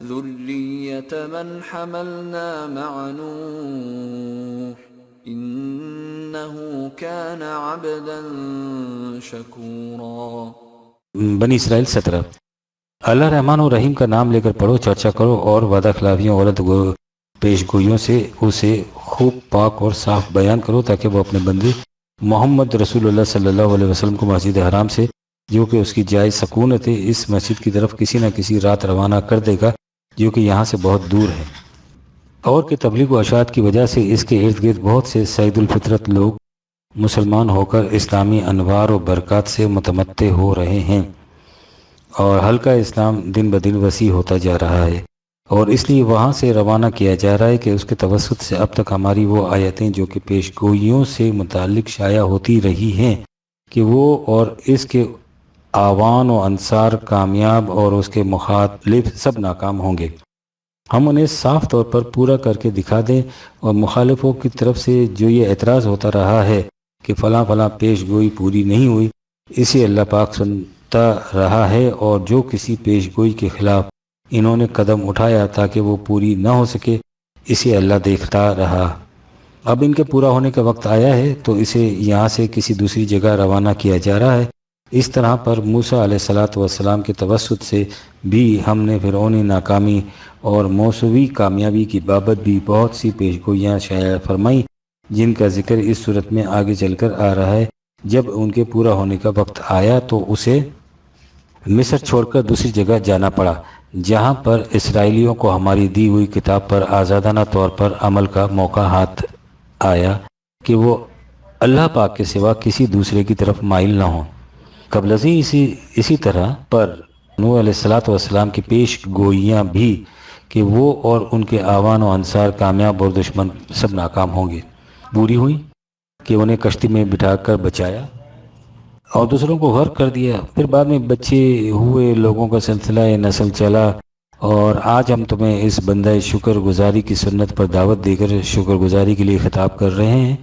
ذرية من حملنا مع نوح إنه كان عبدا شكورا۔ بنی اسرائیل 17۔ اللہ رحمان و رحیم کا نام لے کر پڑھو، چرچا کرو اور وعدہ خلافیوں غلط پیش گوئیوں سے اسے خوب پاک اور صاف بیان کرو، تاکہ وہ اپنے بندے محمد رسول اللہ صلی اللہ علیہ وسلم کو مسجد حرام سے، جو کہ اس کی جائز سکونت ہے، اس مسجد کی طرف کسی نہ کسی رات روانہ کر دے گا جو کہ یہاں سے بہت دور ہے، اور کہ تبلیغ و اشاعت کی وجہ سے اس کے ارد گرد بہت سے سعید الفطرت لوگ مسلمان ہو کر اسلامی انوار و برکات سے متمتع ہو رہے ہیں، اور حلقہ اسلام دن بدن وسیع ہوتا جا رہا ہے، اور اس لیے وہاں سے روانہ کیا جا رہا ہے کہ اس کے توسط سے اب تک ہماری وہ آیتیں جو کہ پیش گوئیوں سے متعلق شائع ہوتی رہی ہیں کہ وہ اور اس کے آوان و انصار کامیاب اور اس کے مخالف سب ناکام ہوں گے، ہم انہیں صاف طور پر پورا کر کے دکھا دیں، اور مخالفوں کی طرف سے جو یہ اعتراض ہوتا رہا ہے کہ فلاں فلاں پیش گوئی پوری نہیں ہوئی، اسے اللہ پاک سنتا رہا ہے، اور جو کسی پیش گوئی کے خلاف انہوں نے قدم اٹھایا تاکہ وہ پوری نہ ہو سکے، اسے اللہ دیکھتا رہا۔ اب ان کے پورا ہونے کا وقت آیا ہے، تو اسے یہاں سے کسی دوسری جگہ روانہ کیا جا رہا ہے۔ اس طرح پر موسیٰ علیہ السلام کے توسط سے بھی ہم نے فرعونی ناکامی اور موسوی کامیابی کی بابت بھی بہت سی پیش گوئیاں شائع فرمائیں، جن کا ذکر اس صورت میں آگے چل کر آ رہا ہے۔ جب ان کے پورا ہونے کا وقت آیا تو اسے مصر چھوڑ کر دوسری جگہ جانا پڑا، جہاں پر اسرائیلیوں کو ہماری دی ہوئی کتاب پر آزادانہ طور پر عمل کا موقع ہاتھ آیا کہ وہ اللہ پاک کے سوا کسی دوسرے کی طرف مائل نہ ہوں۔ قبل ازیں اسی طرح پر نوح علیہ السلام کی پیش گوئیاں بھی کہ وہ اور ان کے آوان و انصار کامیاب اور دشمن سب ناکام ہوں گے پوری ہوئی، کہ انہیں کشتی میں بٹھا کر بچایا اور دوسروں کو غرق کر دیا۔ پھر بعد میں بچے ہوئے لوگوں کا سلسلہ نسل چلا، اور آج ہم تمہیں اس بندہ شکر گزاری کی سنت پر دعوت دے کر شکر گزاری کے لیے خطاب کر رہے ہیں۔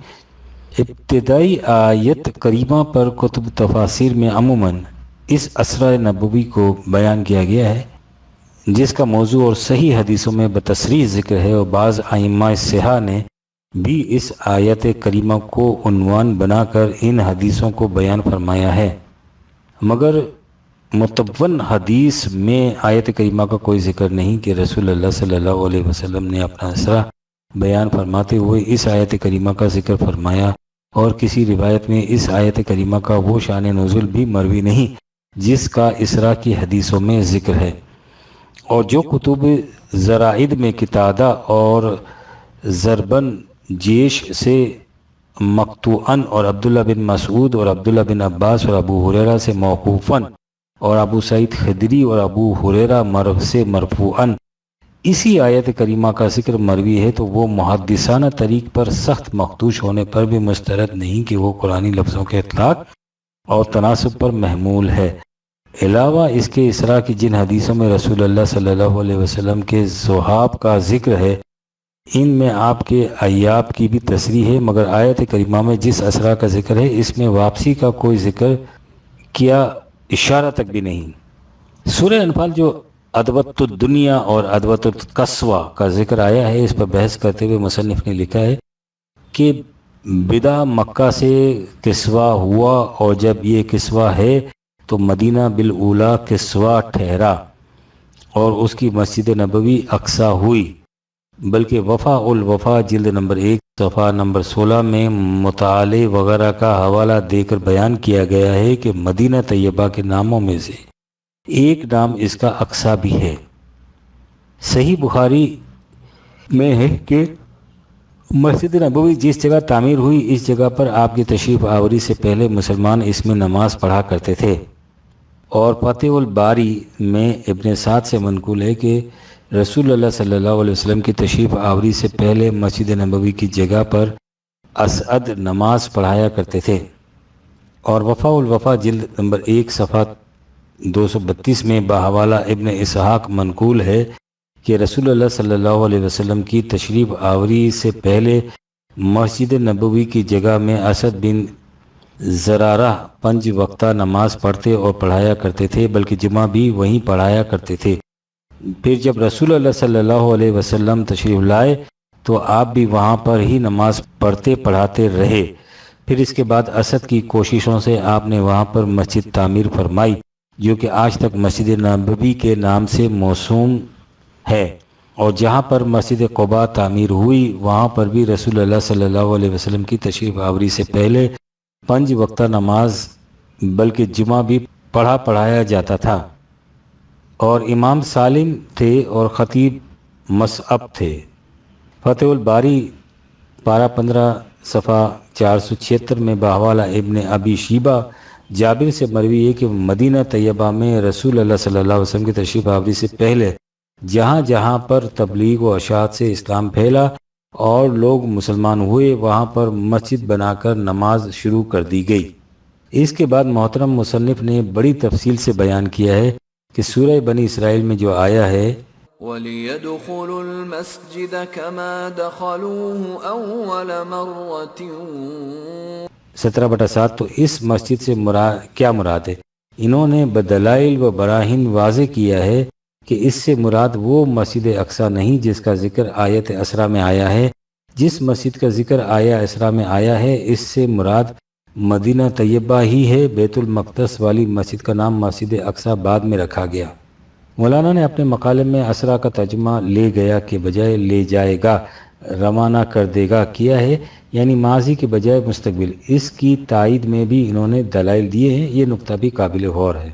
ابتدائی آیت کریمہ پر کتب تفاسیر میں عموماً اس اسرار نبوی کو بیان کیا گیا ہے، جس کا موضوع اور صحیح حدیثوں میں بتصریح ذکر ہے، اور بعض ائمہ صحہ نے بھی اس آیت کریمہ کو عنوان بنا کر ان حدیثوں کو بیان فرمایا ہے، مگر متون حدیث میں آیت کریمہ کا کوئی ذکر نہیں کہ رسول اللہ صلی اللہ علیہ وسلم نے اپنا اسرا بیان فرماتے ہوئے اس آیت کریمہ کا ذکر فرمایا اور کسی روایت میں اس آیت کریمہ کا وہ شان نزول بھی مروی نہیں جس کا اسراء کی حدیثوں میں ذکر ہے، اور جو کتب زرائد میں قتادہ اور زربن جیش سے مقطوعاً اور عبداللہ بن مسعود اور عبداللہ بن عباس اور ابو ہریرہ سے موقوفاً اور ابو سعید خدری اور ابو ہریرہ سے مرفوعاً اسی آیت کریمہ کا ذکر مروی ہے، تو وہ محدثانہ طریق پر سخت مخدوش ہونے پر بھی مسترد نہیں کہ وہ قرآنی لفظوں کے اطلاق اور تناسب پر محمول ہے۔ علاوہ اس کے اسراء کی جن حدیثوں میں رسول اللہ صلی اللہ علیہ وسلم کے ذہاب کا ذکر ہے، ان میں آپ کے ایاب کی بھی تصریح ہے، مگر آیت کریمہ میں جس اسراء کا ذکر ہے اس میں واپسی کا کوئی ذکر کیا اشارہ تک بھی نہیں۔ سورہ انفال جو ادوۃ الدنیا اور ادوۃ القصوہ کا ذکر آیا ہے، اس پر بحث کرتے ہوئے مصنف نے لکھا ہے کہ بدا مکہ سے کسوہ ہوا، اور جب یہ کسوہ ہے تو مدینہ بالاولا کسوہ ٹھہرا اور اس کی مسجد نبوی اقصیٰ ہوئی، بلکہ وفا الوفا جلد نمبر 1 صفحہ نمبر 16 میں مطالعے وغیرہ کا حوالہ دے کر بیان کیا گیا ہے کہ مدینہ طیبہ کے ناموں میں سے ایک نام اس کا اقصیٰ بھی ہے۔ صحیح بخاری میں ہے کہ مسجد نبوی جس جگہ تعمیر ہوئی اس جگہ پر آپ کی تشریف آوری سے پہلے مسلمان اس میں نماز پڑھا کرتے تھے، اور فتح الباری میں ابن سعد سے منقول ہے کہ رسول اللہ صلی اللہ علیہ وسلم کی تشریف آوری سے پہلے مسجد نبوی کی جگہ پر اسعد نماز پڑھایا کرتے تھے، اور وفا الوفا جلد نمبر 1 صفحہ 232 میں بحوالہ ابن اسحاق منقول ہے کہ رسول اللہ صلی اللہ علیہ وسلم کی تشریف آوری سے پہلے مسجد نبوی کی جگہ میں اسد بن زرارہ 5 وقتہ نماز پڑھتے اور پڑھایا کرتے تھے، بلکہ جمعہ بھی وہیں پڑھایا کرتے تھے۔ پھر جب رسول اللہ صلی اللہ علیہ وسلم تشریف لائے تو آپ بھی وہاں پر ہی نماز پڑھتے پڑھاتے رہے۔ پھر اس کے بعد اسد کی کوششوں سے آپ نے وہاں پر مسجد تعمیر فرمائی، جو کہ آج تک مسجد نبوی کے نام سے موسوم ہے، اور جہاں پر مسجد قباء تعمیر ہوئی وہاں پر بھی رسول اللہ صلی اللہ علیہ وسلم کی تشریف آوری سے پہلے 5 وقتہ نماز بلکہ جمعہ بھی پڑھایا جاتا تھا، اور امام سالم تھے اور خطیب مصعب تھے۔ فتح الباری پارہ 15 صفحہ 476 میں بحوالہ ابن ابی شیبہ جابر سے مروی ہے کہ مدینہ طیبہ میں رسول اللہ صلی اللہ علیہ وسلم کی تشریف آوری سے پہلے جہاں جہاں پر تبلیغ و اشاعت سے اسلام پھیلا اور لوگ مسلمان ہوئے، وہاں پر مسجد بنا کر نماز شروع کر دی گئی۔ اس کے بعد محترم مصنف نے بڑی تفصیل سے بیان کیا ہے کہ سورہ بنی اسرائیل میں جو آیا ہے وَلِيَدْخُلُوا الْمَسْجِدَ كَمَا دَخَلُوهُ أَوَّلَ مَرَّةٍ 17/7، تو اس مسجد سے کیا مراد ہے؟ انہوں نے بدلائل و براہین واضح کیا ہے کہ اس سے مراد وہ مسجد اقصیٰ نہیں جس کا ذکر آیت اسراء میں آیا ہے۔ جس مسجد کا ذکر آیا اسراء میں آیا ہے اس سے مراد مدینہ طیبہ ہی ہے۔ بیت المقدس والی مسجد کا نام مسجد اقصیٰ بعد میں رکھا گیا۔ مولانا نے اپنے مقالے میں اسراء کا ترجمہ لے گیا کے بجائے لے جائے گا، روانہ کر دے گا کیا ہے، یعنی ماضی کے بجائے مستقبل۔ اس کی تائید میں بھی انہوں نے دلائل دیے ہیں، یہ نقطہ بھی قابل غور ہے۔